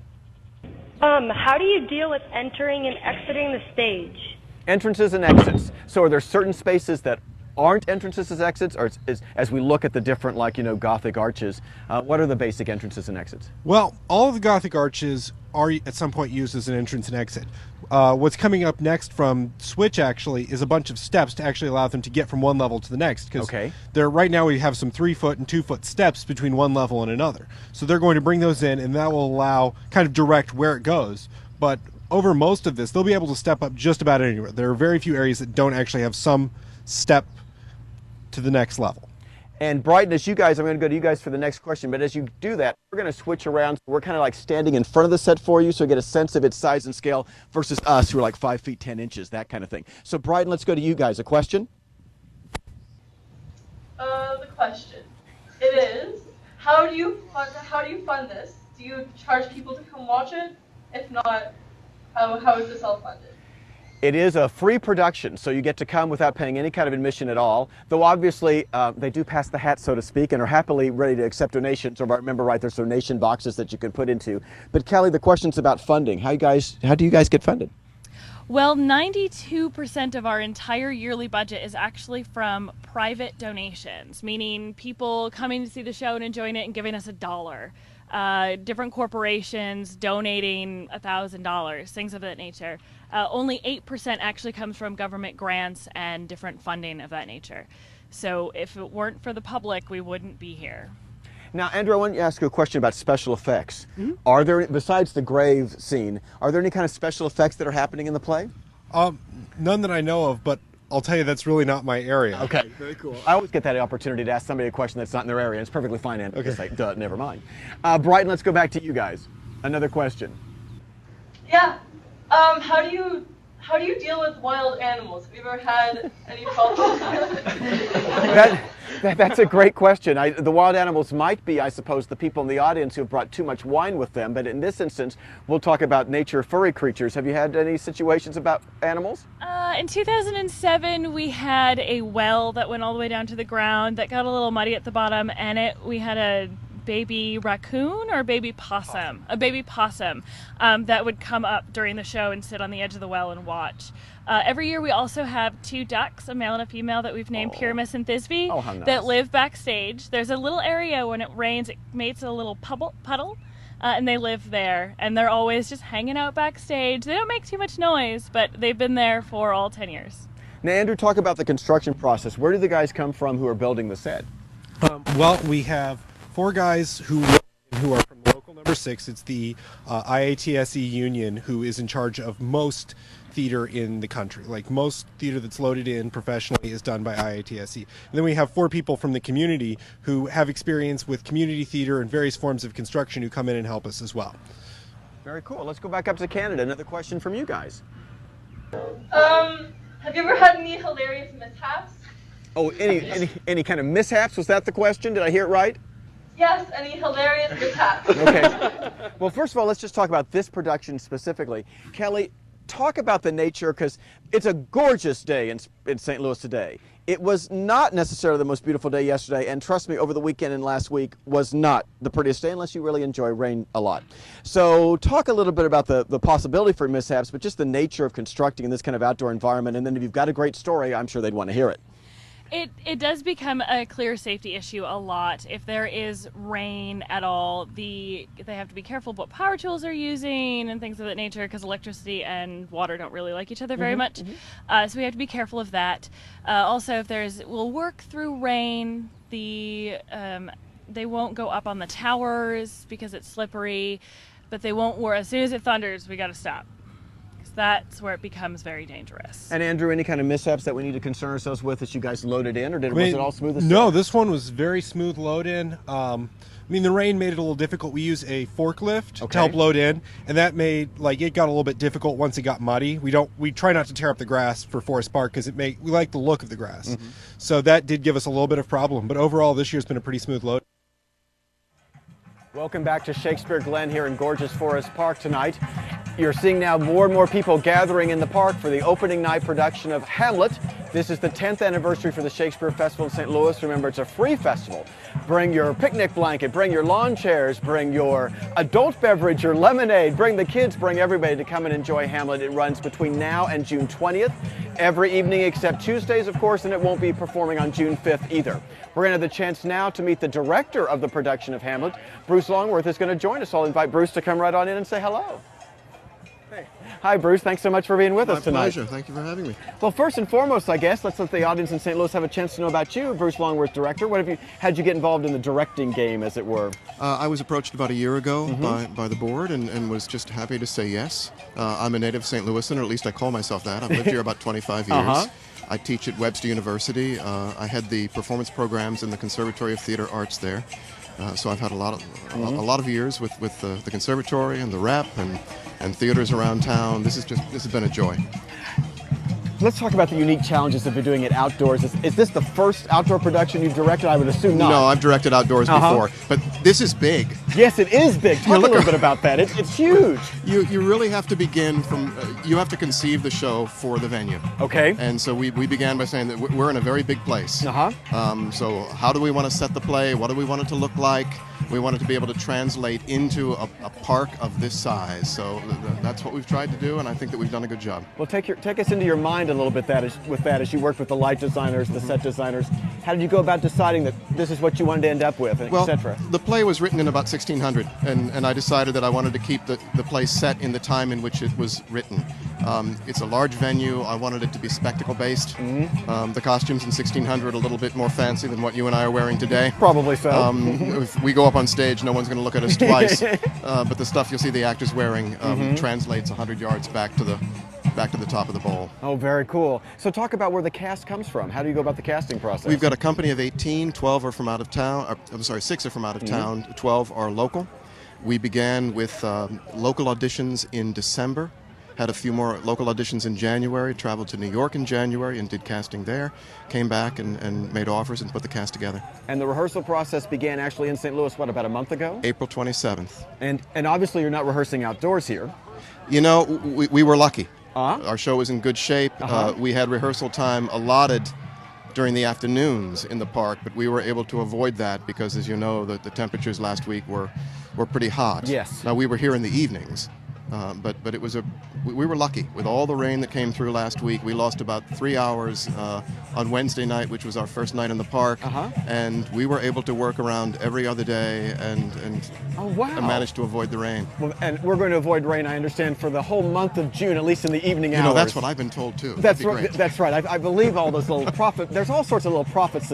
How do you deal with entering and exiting the stage? Entrances and exits. So are there certain spaces that aren't entrances as exits, or as we look at the different, like, you know, Gothic arches, what are the basic entrances and exits? Well, all of the Gothic arches are at some point used as an entrance and exit. What's coming up next from Switch actually is a bunch of steps to actually allow them to get from one level to the next. Because right now we have some 3-foot and 2-foot steps between one level and another. So they're going to bring those in, and that will allow kind of direct where it goes. But over most of this, they'll be able to step up just about anywhere. There are very few areas that don't actually have some step to the next level. And Brighton, as you guys, I'm going to go to you guys for the next question, but as you do that, we're going to switch around. So we're kind of like standing in front of the set for you, so you get a sense of its size and scale versus us, who are like 5 feet 10 inches, that kind of thing. So Brighton, let's go to you guys. A question? The question. It is, how do you fund this? Do you charge people to come watch it? If not, how is this all funded? It is a free production, so you get to come without paying any kind of admission at all, though obviously they do pass the hat, so to speak, and are happily ready to accept donations, or if I remember right, there's donation boxes that you can put into. But Kelly, the question's about funding. How do you guys get funded? Well, 92% of our entire yearly budget is actually from private donations, meaning people coming to see the show and enjoying it and giving us $1. Different corporations donating $1,000, things of that nature. Only 8% actually comes from government grants and different funding of that nature. So if it weren't for the public, we wouldn't be here. Now, Andrew, I want to ask you a question about special effects. Are there, besides the grave scene, are there any kind of special effects that are happening in the play? None that I know of, but I'll tell you that's really not my area. Okay, very cool. I always get that opportunity to ask somebody a question that's not in their area, and it's perfectly fine, and just like, duh, never mind. Brighton, let's go back to you guys. Another question. Yeah. How do you deal with wild animals? Have you ever had any problems? That's a great question. The wild animals might be, I suppose, the people in the audience who have brought too much wine with them, but in this instance, we'll talk about nature furry creatures. Have you had any situations about animals? In 2007, we had a well that went all the way down to the ground that got a little muddy at the bottom, and we had a baby raccoon or baby possum, a baby possum that would come up during the show and sit on the edge of the well and watch. Every year we also have 2 ducks, a male and a female, that we've named Pyramus and Thisbe, that live backstage. There's a little area when it rains, it makes a little puddle, and they live there. And they're always just hanging out backstage. They don't make too much noise, but they've been there for all 10 years. Now, Andrew, talk about the construction process. Where do the guys come from who are building the set? Well, we have 4 guys who are from local number 6. It's the IATSE union who is in charge of most theater in the country. Like most theater that's loaded in professionally is done by IATSE. And then we have 4 people from the community who have experience with community theater and various forms of construction who come in and help us as well. Very cool. Let's go back up to Canada. Another question from you guys. Have you ever had any hilarious mishaps? Oh, any kind of mishaps? Was that the question? Did I hear it right? Yes, any hilarious mishaps. Okay. Well, first of all, let's just talk about this production specifically. Kelly, talk about the nature, because it's a gorgeous day in St. Louis today. It was not necessarily the most beautiful day yesterday, and trust me, over the weekend and last week was not the prettiest day unless you really enjoy rain a lot. So talk a little bit about the possibility for mishaps, but just the nature of constructing in this kind of outdoor environment, and then if you've got a great story, I'm sure they'd want to hear it. It does become a clear safety issue a lot. If there is rain at all, they have to be careful what power tools they're using and things of that nature, because electricity and water don't really like each other very much. So we have to be careful of that. Also, if we'll work through rain, they won't go up on the towers because it's slippery, but they won't as soon as it thunders, we got to stop. That's where it becomes very dangerous. And Andrew, any kind of mishaps that we need to concern ourselves with as you guys loaded in, or was it all smooth as No, this one was very smooth load in. I mean, the rain made it a little difficult. We use a forklift to help load in, and that made, it got a little bit difficult once it got muddy. We try not to tear up the grass for Forest Park because we like the look of the grass. So that did give us a little bit of problem, but overall this year's been a pretty smooth load. Welcome back to Shakespeare Glen here in gorgeous Forest Park tonight. You're seeing now more and more people gathering in the park for the opening night production of Hamlet. This is the 10th anniversary for the Shakespeare Festival of St. Louis. Remember, it's a free festival. Bring your picnic blanket, bring your lawn chairs, bring your adult beverage, your lemonade, bring the kids, bring everybody to come and enjoy Hamlet. It runs between now and June 20th, every evening except Tuesdays, of course, and it won't be performing on June 5th either. We're going to have the chance now to meet the director of the production of Hamlet. Bruce Longworth is going to join us. I'll invite Bruce to come right on in and say hello. Hey. Hi, Bruce. Thanks so much for being with us tonight. My pleasure. Thank you for having me. Well, first and foremost, I guess, let's let the audience in St. Louis have a chance to know about you, Bruce Longworth, director. How'd you get involved in the directing game, as it were? I was approached about a year ago by the board and was just happy to say yes. I'm a native St. Louisan, or at least I call myself that. I've lived here about 25 years. I teach at Webster University. I had the performance programs in the Conservatory of Theater Arts there. So I've had a lot of years with the conservatory and the rep and theaters around town. This has been a joy. Let's talk about the unique challenges of doing it outdoors. Is this the first outdoor production you've directed? I would assume not. No, I've directed outdoors before, but this is big. Yes, it is big. Talk a little bit about that. It's huge. You really have to begin from, you have to conceive the show for the venue. Okay. And so we began by saying that we're in a very big place. So how do we want to set the play? What do we want it to look like? We want it to be able to translate into a park of this size. So that's what we've tried to do, and I think that we've done a good job. Well, take us into your mind a little bit as you worked with the light designers, the set designers. How did you go about deciding that this is what you wanted to end up with, et cetera? The play was written in about 1600, and I decided that I wanted to keep the play set in the time in which it was written. It's a large venue. I wanted it to be spectacle-based. The costumes in 1600 a little bit more fancy than what you and I are wearing today. Probably so. If we go up on stage, no one's going to look at us twice. But the stuff you'll see the actors wearing translates 100 yards back to the top of the bowl. Oh, very cool. So talk about where the cast comes from. How do you go about the casting process? We've got a company of 18, 12 are from out of town. 6 are from out of town, 12 are local. We began with local auditions in December, had a few more local auditions in January, traveled to New York in January and did casting there, came back and made offers and put the cast together. And the rehearsal process began actually in St. Louis, about a month ago? April 27th. And obviously you're not rehearsing outdoors here. You know, we were lucky. Our show was in good shape. We had rehearsal time allotted during the afternoons in the park, but we were able to avoid that because, as you know, the temperatures last week were pretty hot. Yes. Now, we were here in the evenings, but it was we were lucky with all the rain that came through last week. We lost about 3 hours on Wednesday night, which was our first night in the park, and we were able to work around every other day and managed to avoid the rain. Well, and we're going to avoid rain, I understand, for the whole month of June, at least in the evening hours. You know, that's what I've been told too. That's right. That's right. I believe all those little prophets. There's all sorts of little prophets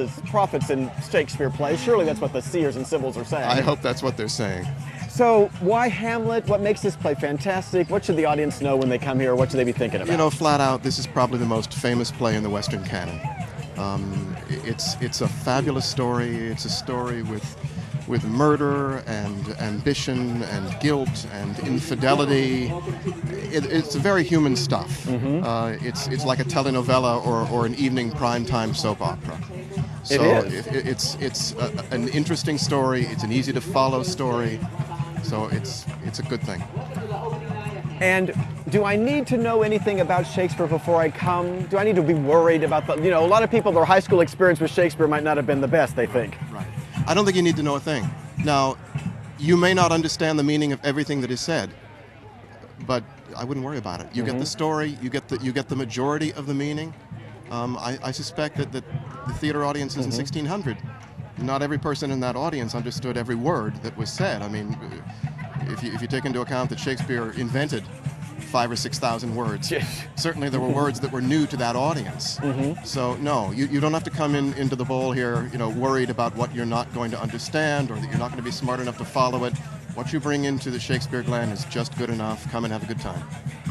in Shakespeare plays. Surely that's what the seers and sibyls are saying. I hope that's what they're saying. So why Hamlet? What makes this play fantastic? What should the audience know when they come here? What should they be thinking about? You know, flat out, this is probably the most famous play in the Western canon. It's a fabulous story. It's a story with murder and ambition and guilt and infidelity. It's very human stuff. It's like a telenovela or an evening primetime soap opera. So it's an interesting story. It's an easy to follow story. So it's a good thing. And do I need to know anything about Shakespeare before I come? Do I need to be worried about a lot of people, their high school experience with Shakespeare might not have been the best, they think. Right. I don't think you need to know a thing. Now, you may not understand the meaning of everything that is said, but I wouldn't worry about it. You get the story, you get the majority of the meaning. I suspect that the theater audiences in 1600, not every person in that audience understood every word that was said. I mean, if you take into account that Shakespeare invented 5,000 or 6,000 words, certainly there were words that were new to that audience. So no, you don't have to come into the bowl here, worried about what you're not going to understand or that you're not going to be smart enough to follow it. What you bring into the Shakespeare Glen is just good enough. Come and have a good time.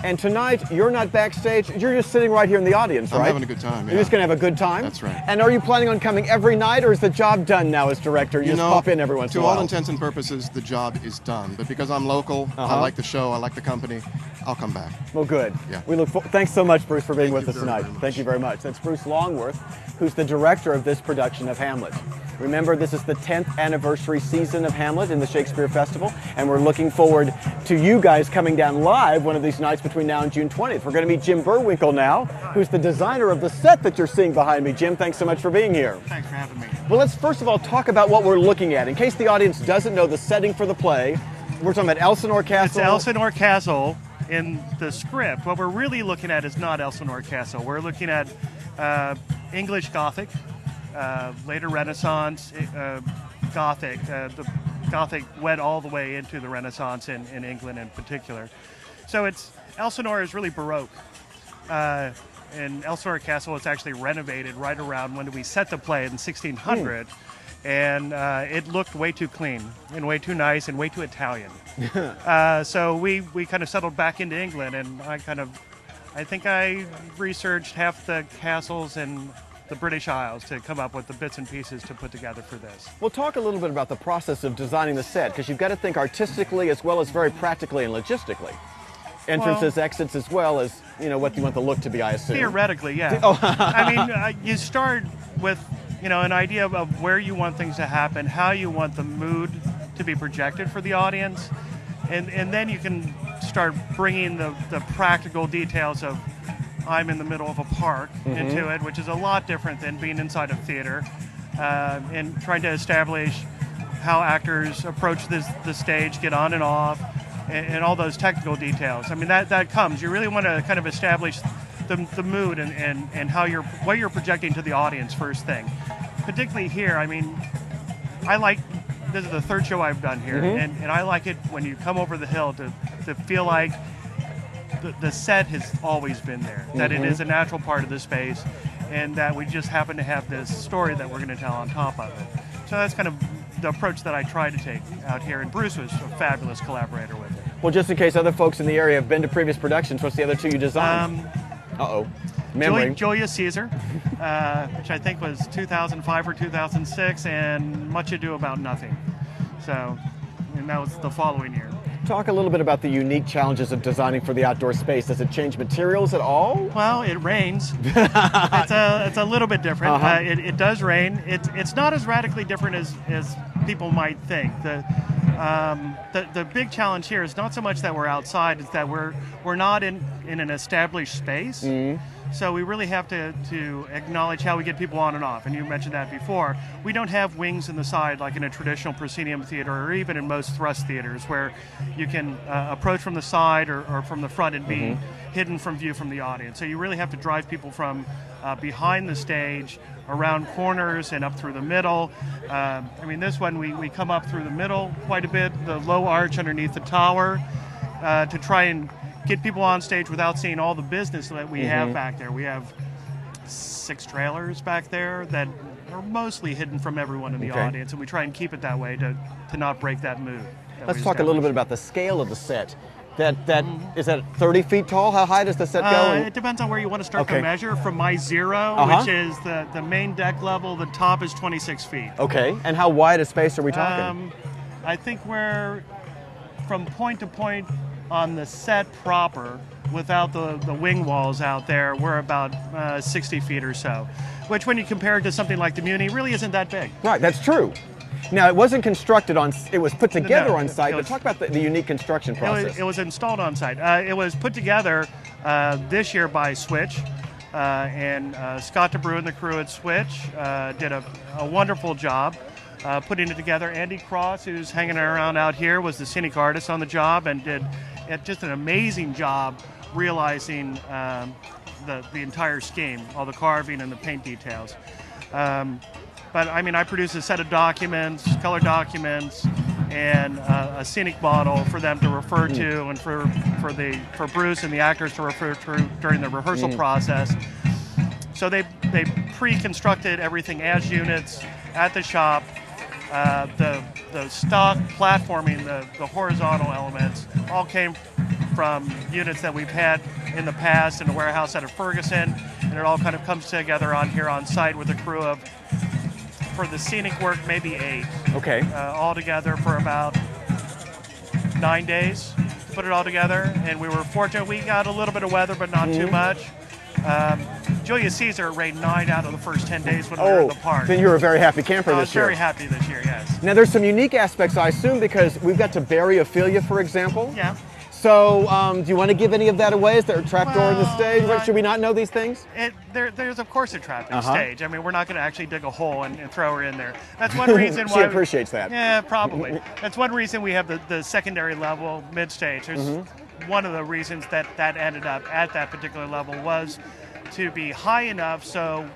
And tonight, you're not backstage, you're just sitting right here in the audience, right? I'm having a good time, yeah. You're just going to have a good time? That's right. And are you planning on coming every night, or is the job done now as director? You just pop in every once in a while? To all intents and purposes, the job is done. But because I'm local, I like the show, I like the company, I'll come back. Well, good. Yeah. We thanks so much, Bruce, for being with us tonight. Thank you very much. That's Bruce Longworth, who's the director of this production of Hamlet. Remember, this is the 10th anniversary season of Hamlet in the Shakespeare Festival, and we're looking forward to you guys coming down live one of these nights between now and June 20th. We're going to meet Jim Burwinkle now, who's the designer of the set that you're seeing behind me. Jim, thanks so much for being here. Thanks for having me. Well, let's first of all talk about what we're looking at. In case the audience doesn't know the setting for the play, we're talking about Elsinore Castle. It's Elsinore Castle. In the script, what we're really looking at is not Elsinore Castle. We're looking at English Gothic, later Renaissance Gothic. The Gothic went all the way into the Renaissance in England in particular. So Elsinore is really Baroque. And Elsinore Castle was actually renovated right around when we set the play in 1600. And it looked way too clean and way too nice and way too Italian. So we kind of settled back into England, and I think I researched half the castles in the British Isles to come up with the bits and pieces to put together for this. Well, talk a little bit about the process of designing the set, because you've got to think artistically as well as very practically and logistically. Entrances, exits, as well as, what you want the look to be, I assume. Theoretically, yeah. I mean, you start with an idea of where you want things to happen, how you want the mood to be projected for the audience, and then you can start bringing the practical details of I'm in the middle of a park into it, which is a lot different than being inside a theater, and trying to establish how actors approach the stage, get on and off, and all those technical details. I mean, that comes. You really want to kind of establish the mood and what you're projecting to the audience first thing. Particularly here, I mean, this is the third show I've done here, and I like it when you come over the hill to feel like the set has always been there, that it is a natural part of the space, and that we just happen to have this story that we're going to tell on top of it. So that's kind of the approach that I try to take out here, and Bruce was a fabulous collaborator with it. Well, just in case other folks in the area have been to previous productions, what's the other two you designed? Memory. Julius Caesar, which I think was 2005 or 2006, and Much Ado About Nothing. And that was the following year. Talk a little bit about the unique challenges of designing for the outdoor space. Does it change materials at all? Well, it rains. It's a little bit different. It does rain. It's not as radically different as people might think. The big challenge here is not so much that we're outside; it's that we're not in an established space. So we really have to acknowledge how we get people on and off. And you mentioned that before. We don't have wings in the side like in a traditional proscenium theater or even in most thrust theaters where you can approach from the side or from the front and be hidden from view from the audience. So you really have to drive people from behind the stage, around corners and up through the middle. I mean, this one we come up through the middle quite a bit, the low arch underneath the tower, to try and get people on stage without seeing all the business that we have back there. We have 6 trailers back there that are mostly hidden from everyone in the audience, and we try and keep it that way to not break that mood. Let's talk a little bit about the scale of the set. Is that 30 feet tall? How high does the set go? It depends on where you want to start to measure. From my 0, which is the main deck level, the top is 26 feet. Okay, and how wide a space are we talking? I think we're from point to point on the set proper, without the wing walls out there, we're about 60 feet or so, which when you compare it to something like the Muni, really isn't that big. Right, that's true. Now, it wasn't constructed it was put together on site, but talk about the unique construction process. It was installed on site. It was put together this year by Switch, and Scott DeBrew and the crew at Switch did a wonderful job putting it together. Andy Cross, who's hanging around out here, was the scenic artist on the job and did just an amazing job realizing the entire scheme, all the carving and the paint details. But I mean, I produced a set of documents, color documents, and a scenic model for them to refer to, and for Bruce and the actors to refer to during the rehearsal process. So they pre-constructed everything as units at the shop. The stock platforming, the horizontal elements, all came from units that we've had in the past in a warehouse out of Ferguson, and it all kind of comes together here on site with a crew of, for the scenic work, maybe 8. Okay. All together for about 9 days to put it all together, and we were fortunate. We got a little bit of weather, but not too much. Julius Caesar rained 9 out of the first 10 days when we were in the park. Then you were a very happy camper this year. I was very happy this year, yes. Now, there's some unique aspects, I assume, because we've got to bury Ophelia, for example. Yeah. So, do you want to give any of that away? Is there a trapdoor in the stage? Should we not know these things? There's of course a trap in the stage. I mean, we're not going to actually dig a hole and throw her in there. That's one reason why. She appreciates that. Yeah, probably. That's one reason we have the secondary level mid-stage. There's one of the reasons that ended up at that particular level was to be high enough so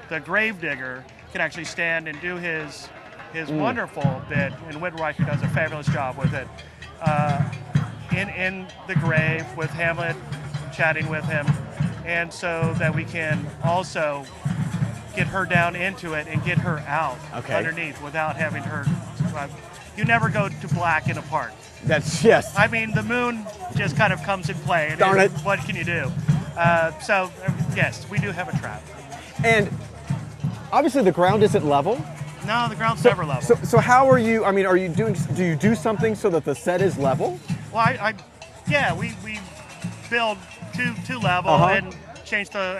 the gravedigger can actually stand and do his wonderful bit, and Whitwright does a fabulous job with it. In the grave with Hamlet, chatting with him, and so that we can also get her down into it and get her out underneath without having her. You never go to black in a park. Yes. I mean, the moon just kind of comes in play. And Darn it. What can you do? So yes, we do have a trap. And obviously, the ground isn't level. No, the ground's never level. So how are you? I mean, do you do something so that the set is level? Well, we build two level and change the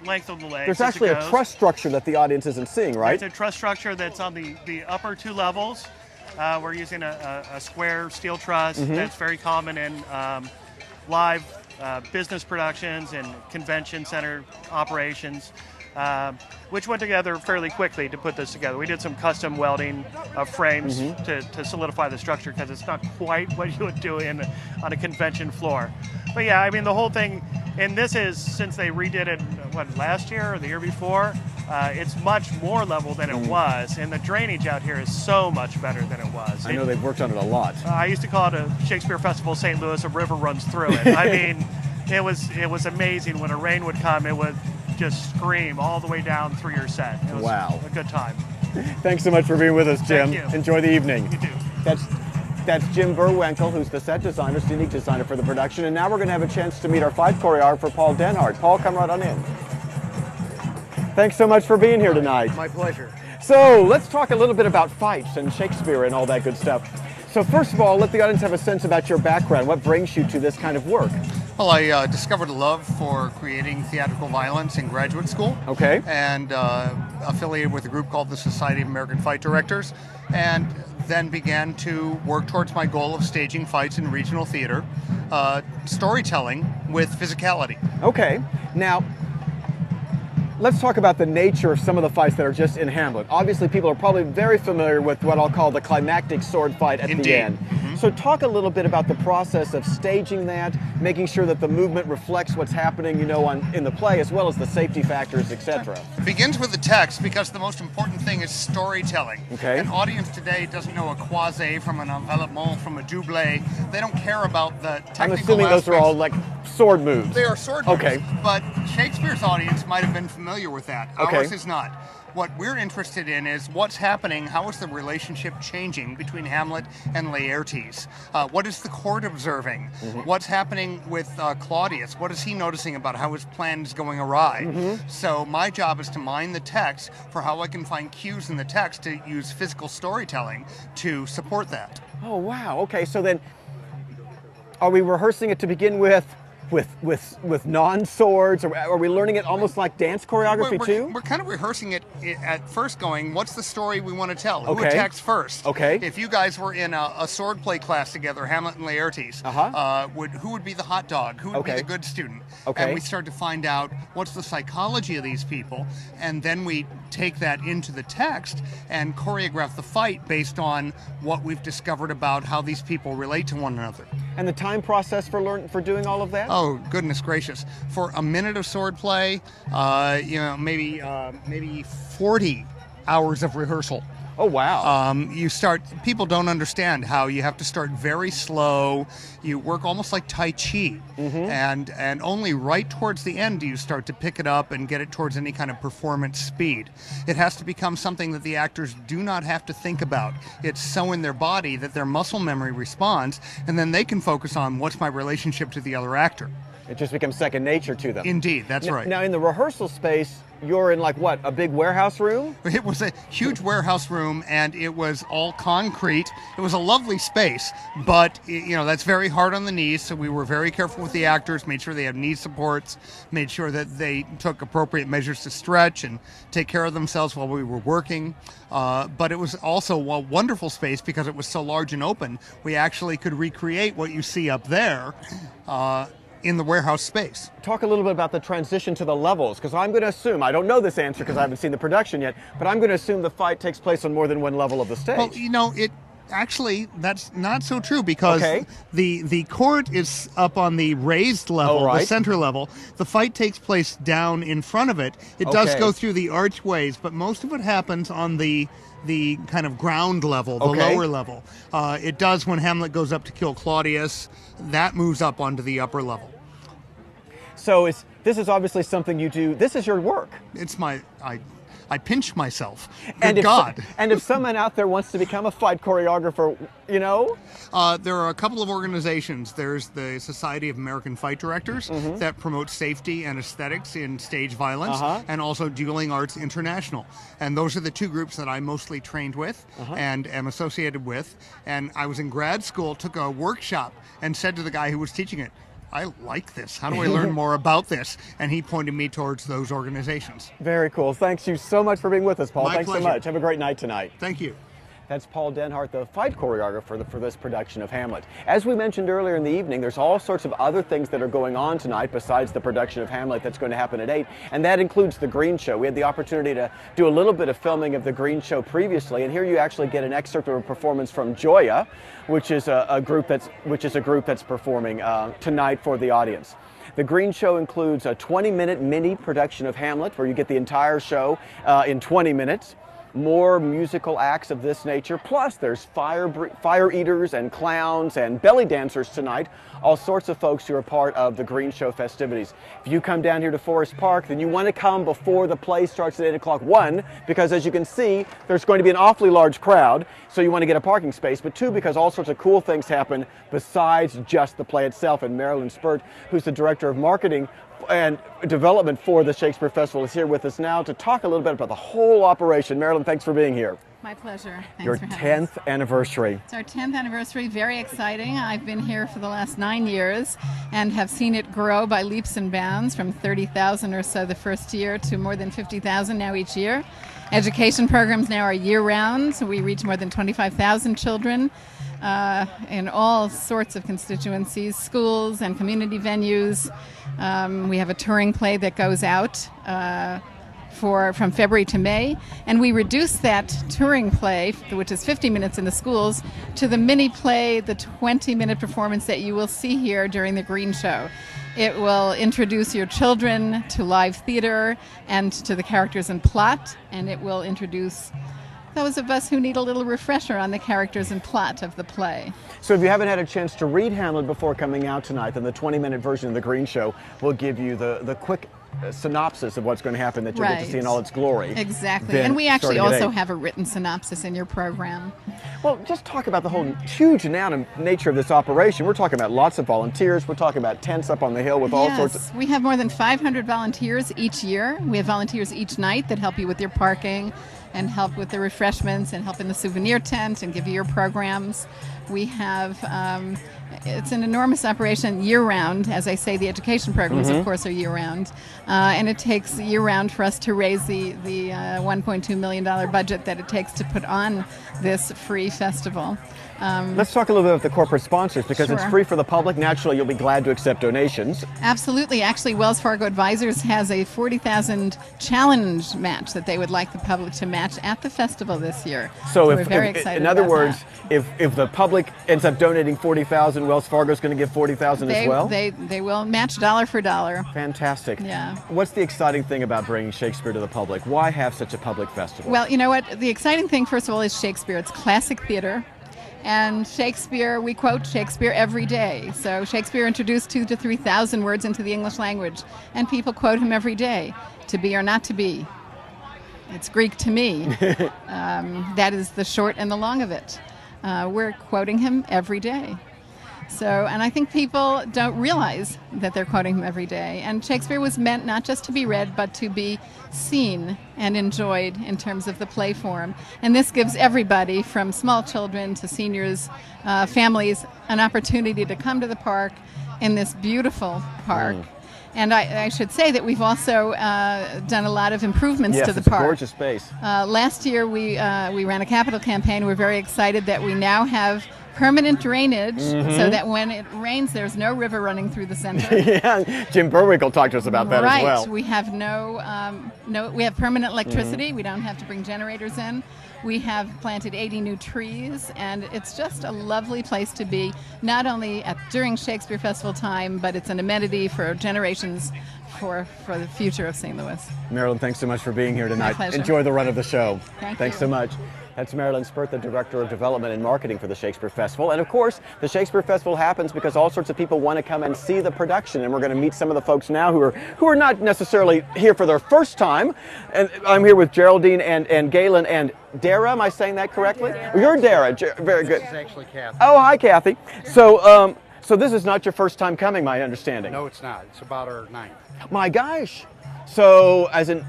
length of the legs. There's actually a truss structure that the audience isn't seeing, right? There's a truss structure that's on the upper 2 levels. We're using a square steel truss that's very common in live business productions and convention center operations. Which went together fairly quickly to put this together. We did some custom welding of frames to solidify the structure, because it's not quite what you would do on a convention floor. But yeah, I mean, the whole thing, and this is, since they redid it, last year or the year before, it's much more level than it was, and the drainage out here is so much better than it was. I know they've worked on it a lot. I used to call it a Shakespeare Festival of St. Louis, a river runs through it. I mean, it was amazing. When a rain would come, it would just scream all the way down through your set. It was a good time. Thanks so much for being with us, Jim. Thank you. Enjoy the evening. You too. That's Jim Burwenkel, who's the set designer, scenic designer for the production. And now we're going to have a chance to meet our fight choreographer, Paul Denhart. Paul, come right on in. Thanks so much for being here tonight. My pleasure. So let's talk a little bit about fights and Shakespeare and all that good stuff. So first of all, let the audience have a sense about your background. What brings you to this kind of work? Well, I discovered a love for creating theatrical violence in graduate school. Okay. And affiliated with a group called the Society of American Fight Directors, and then began to work towards my goal of staging fights in regional theater. storytelling with physicality. Okay, now let's talk about the nature of some of the fights that are just in Hamlet. Obviously, people are probably very familiar with what I'll call the climactic sword fight at the end. So talk a little bit about the process of staging that, making sure that the movement reflects what's happening, you know, in the play, as well as the safety factors, etc. It begins with the text because the most important thing is storytelling. Okay. An audience today doesn't know a croisé from an envelopement, from a doublé. They don't care about the technical I'm assuming those are all like sword moves. They are sword moves. Okay. But Shakespeare's audience might have been familiar with that. Okay. Ours is not. What we're interested in is what's happening, how is the relationship changing between Hamlet and Laertes? What is the court observing? What's happening with Claudius? What is he noticing about how his plan is going awry? So my job is to mine the text for how I can find cues in the text to use physical storytelling to support that. Oh, wow. Okay, so then are we rehearsing it to begin with non-swords? Or are we learning it almost like dance choreography too? We're kind of rehearsing it at first going, what's the story we want to tell? Who Okay. attacks first? Okay. If you guys were in a sword play class together, Hamlet and Laertes, who would be the hot dog? Who would be the good student? Okay. And we start to find out what's the psychology of these people, and then we take that into the text and choreograph the fight based on what we've discovered about how these people relate to one another. And the time process for doing all of that? Oh, goodness gracious. For a minute of sword play, you know, maybe 40 hours of rehearsal. Oh, wow. People don't understand how you have to start very slow. You work almost like Tai Chi. And only right towards the end do you start to pick it up and get it towards any kind of performance speed. It has to become something that the actors do not have to think about. It's so in their body that their muscle memory responds, and then they can focus on what's my relationship to the other actor. It just becomes second nature to them. Indeed, that's right. Now, in the rehearsal space, you're in like what, a big warehouse room? It was a huge warehouse room, and it was all concrete. It was a lovely space, but you know, that's very hard on the knees, so we were very careful with the actors, made sure they had knee supports, made sure that they took appropriate measures to stretch and take care of themselves while we were working. But it was also a wonderful space because it was so large and open. We actually could recreate what you see up there in the warehouse space. Talk a little bit about the transition to the levels, because I'm going to assume, I don't know this answer because I haven't seen the production yet, but I'm going to assume the fight takes place on more than one level of the stage. Well, you know, actually, that's not so true because the court is up on the raised level, the center level. The fight takes place down in front of it. It does go through the archways, but most of it happens on the kind of ground level, the lower level. It does when Hamlet goes up to kill Claudius. That moves up onto the upper level. So this is obviously something you do. This is your work. It's I pinch myself. And Good God. And if someone out there wants to become a fight choreographer, you know? There are a couple of organizations. There's the Society of American Fight Directors that promotes safety and aesthetics in stage violence, and also Dueling Arts International. And those are the two groups that I mostly trained with and am associated with. And I was in grad school, took a workshop, and said to the guy who was teaching it, I like this. How do I learn more about this? And he pointed me towards those organizations. Very cool. Thanks you so much for being with us, Paul. My Thanks pleasure. so much. Have a great night tonight. Thank you. That's Paul Denhart, the fight choreographer for this production of Hamlet. As we mentioned earlier in the evening, there's all sorts of other things that are going on tonight besides the production of Hamlet that's going to happen at 8, and that includes the Green Show. We had the opportunity to do a little bit of filming of the Green Show previously, and here you actually get an excerpt of a performance from Joya, which is a group that's performing tonight for the audience. The Green Show includes a 20-minute mini production of Hamlet, where you get the entire show in 20 minutes. More musical acts of this nature, plus there's fire eaters and clowns and belly dancers tonight, all sorts of folks who are part of the Green Show festivities. If you come down here to Forest Park, then you want to come before the play starts at 8 o'clock. 1, because as you can see, there's going to be an awfully large crowd, so you want to get a parking space, but 2, because all sorts of cool things happen besides just the play itself. And Marilyn Spurt, who's the Director of Marketing and Development for the Shakespeare Festival, is here with us now to talk a little bit about the whole operation. Marilyn, thanks for being here. My pleasure. Thanks Your for having 10th anniversary. It's our 10th anniversary, very exciting. I've been here for the last 9 years and have seen it grow by leaps and bounds from 30,000 or so the first year to more than 50,000 now each year. Education programs now are year-round, so we reach more than 25,000 children. in all sorts of constituencies, schools and community venues. We have a touring play that goes out from February to May, and we reduce that touring play, which is 50 minutes in the schools, to the mini play, the 20-minute performance that you will see here during the Green Show. It will introduce your children to live theater and to the characters and plot, and it will introduce those of us who need a little refresher on the characters and plot of the play. So if you haven't had a chance to read Hamlet before coming out tonight, then the 20-minute version of the Green Show will give you the quick synopsis of what's going to happen that you'll get to see in all its glory. Exactly. Then, and we actually also 8. have a written synopsis in your program. Well, just talk about the whole huge nature of this operation. We're talking about lots of volunteers. We're talking about tents up on the hill with all sorts of... We have more than 500 volunteers each year. We have volunteers each night that help you with your parking and help with the refreshments and help in the souvenir tent and give you your programs. We have, it's an enormous operation year-round. As I say, the education programs, of course, are year-round. And it takes year-round for us to raise the $1.2 million budget that it takes to put on this free festival. Let's talk a little bit about the corporate sponsors, because it's Sure. free for the public. Naturally, you'll be glad to accept donations. Absolutely. Actually, Wells Fargo Advisors has a $40,000 challenge match that they would like the public to match at the festival this year. So we're very excited in other about words, that. if the public ends up donating $40,000, Wells Fargo's going to give $40,000 as well? They will match dollar for dollar. Fantastic. Yeah. What's the exciting thing about bringing Shakespeare to the public? Why have such a public festival? Well, you know what? The exciting thing, first of all, is Shakespeare. It's classic theater. And Shakespeare, we quote Shakespeare every day. So Shakespeare introduced 2,000 to 3,000 words into the English language, and people quote him every day. To be or not to be. It's Greek to me. That is the short and the long of it. We're quoting him every day. So, and I think people don't realize that they're quoting him every day. And Shakespeare was meant not just to be read, but to be seen and enjoyed in terms of the play form. And this gives everybody, from small children to seniors, families, an opportunity to come to the park in this beautiful park. And I should say that we've also done a lot of improvements to the it's park. a gorgeous space. Last year we ran a capital campaign. We're very excited that we now have permanent drainage, so that when it rains, there's no river running through the center. Yeah, Jim Berwinkle talked to us about that as well. Right. We have we have permanent electricity. We don't have to bring generators in. We have planted 80 new trees, and it's just a lovely place to be, not only during Shakespeare Festival time, but it's an amenity for generations for the future of St. Louis. Marilyn, thanks so much for being here tonight. My pleasure. Enjoy the run of the show. Thanks so much. That's Marilyn Spurt, the Director of Development and Marketing for the Shakespeare Festival. And of course, the Shakespeare Festival happens because all sorts of people want to come and see the production. And we're going to meet some of the folks now who are not necessarily here for their first time. And I'm here with Geraldine and Galen and Dara. Am I saying that correctly? You're Dara. Very good. This is actually Kathy. Oh, hi, Kathy. So, so this is not your first time coming, my understanding. No, it's not. It's about our 9th. My gosh. So, as in,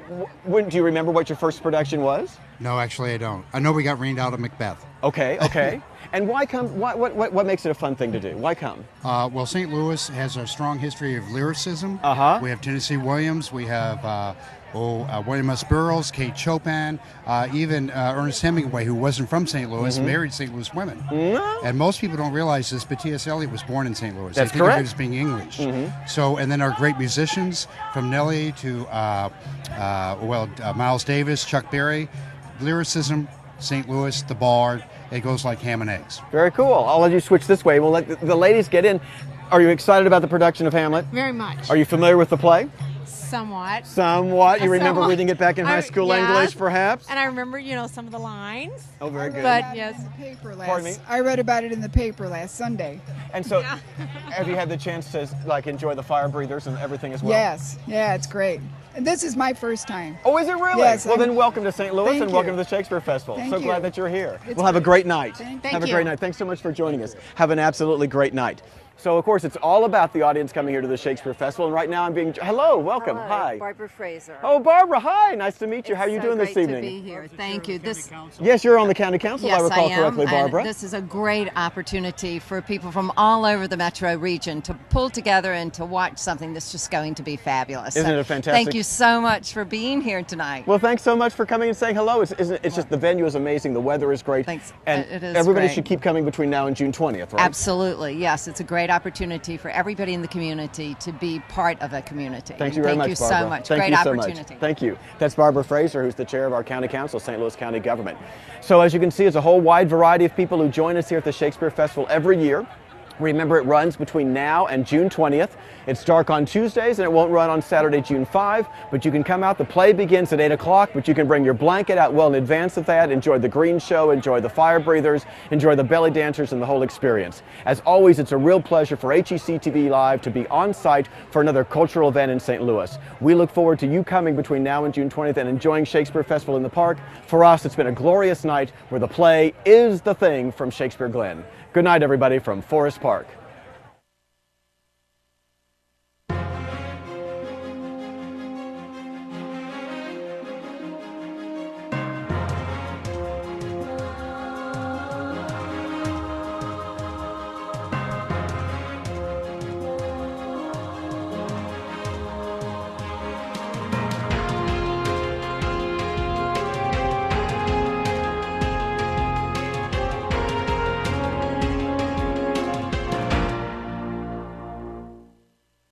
do you remember what your first production was? No, actually I don't. I know we got rained out of Macbeth. Okay. And why come? What makes it a fun thing to do? Why come? Well, St. Louis has a strong history of lyricism. We have Tennessee Williams. We have William S. Burroughs, Kate Chopin, even Ernest Hemingway, who wasn't from St. Louis, married St. Louis women. And most people don't realize this, but T.S. Eliot was born in St. Louis. That's they think correct. of it as being English. So, and then our great musicians, from Nelly to Miles Davis, Chuck Berry, lyricism, St. Louis, the Bard. It goes like ham and eggs. Very cool. I'll let you switch this way. We'll let the ladies get in. Are you excited about the production of Hamlet? Very much. Are you familiar with the play? Somewhat. Somewhat. You remember reading it back in high school English, perhaps? And I remember, some of the lines. Oh, very good. But yes. Pardon me? I read about it in the paper last Sunday. And so, have you had the chance to enjoy the fire breathers and everything as well? Yes. Yeah, it's great. And this is my first time. Oh, is it really? Yes. Well, then welcome to St. Louis Thank and welcome you. to the Shakespeare Festival. Thank So you. glad that you're here. It's We'll have a great night. Thank Have a you. great night. Thanks so much for joining us. Have an absolutely great night. So, of course, it's all about the audience coming here to the Shakespeare Festival. And right now I'm being... Hello, welcome. Hello, Hi. Barbara Fraser. Oh, Barbara, hi. Nice to meet you. How are you doing It's this evening? Great to be here. Thank you. Yes, you're on the County Council, Yes, if I recall am. correctly, Barbara. And this is a great opportunity for people from all over the metro region to pull together and to watch something that's just going to be fabulous. Isn't it a fantastic... Thank you so much for being here tonight. Well, thanks so much for coming and saying hello. It's just the venue is amazing. The weather is great. Thanks. And It is everybody great. should keep coming between now and June 20th, right? Absolutely. Yes, it's a great opportunity for everybody in the community to be part of a community. Thank you very much, Barbara. Thank you so much. Thank Great you so opportunity. much. Thank you. That's Barbara Fraser, who's the chair of our county council, St. Louis County government. So as you can see, it's a whole wide variety of people who join us here at the Shakespeare Festival every year. Remember, it runs between now and June 20th. It's dark on Tuesdays and it won't run on Saturday, June 5, but you can come out. The play begins at 8 o'clock, but you can bring your blanket out well in advance of that, enjoy the green show, enjoy the fire breathers, enjoy the belly dancers and the whole experience. As always, it's a real pleasure for HEC TV Live to be on site for another cultural event in St. Louis. We look forward to you coming between now and June 20th and enjoying Shakespeare Festival in the park. For us, it's been a glorious night where the play is the thing from Shakespeare Glen. Good night, everybody, from Forest Park.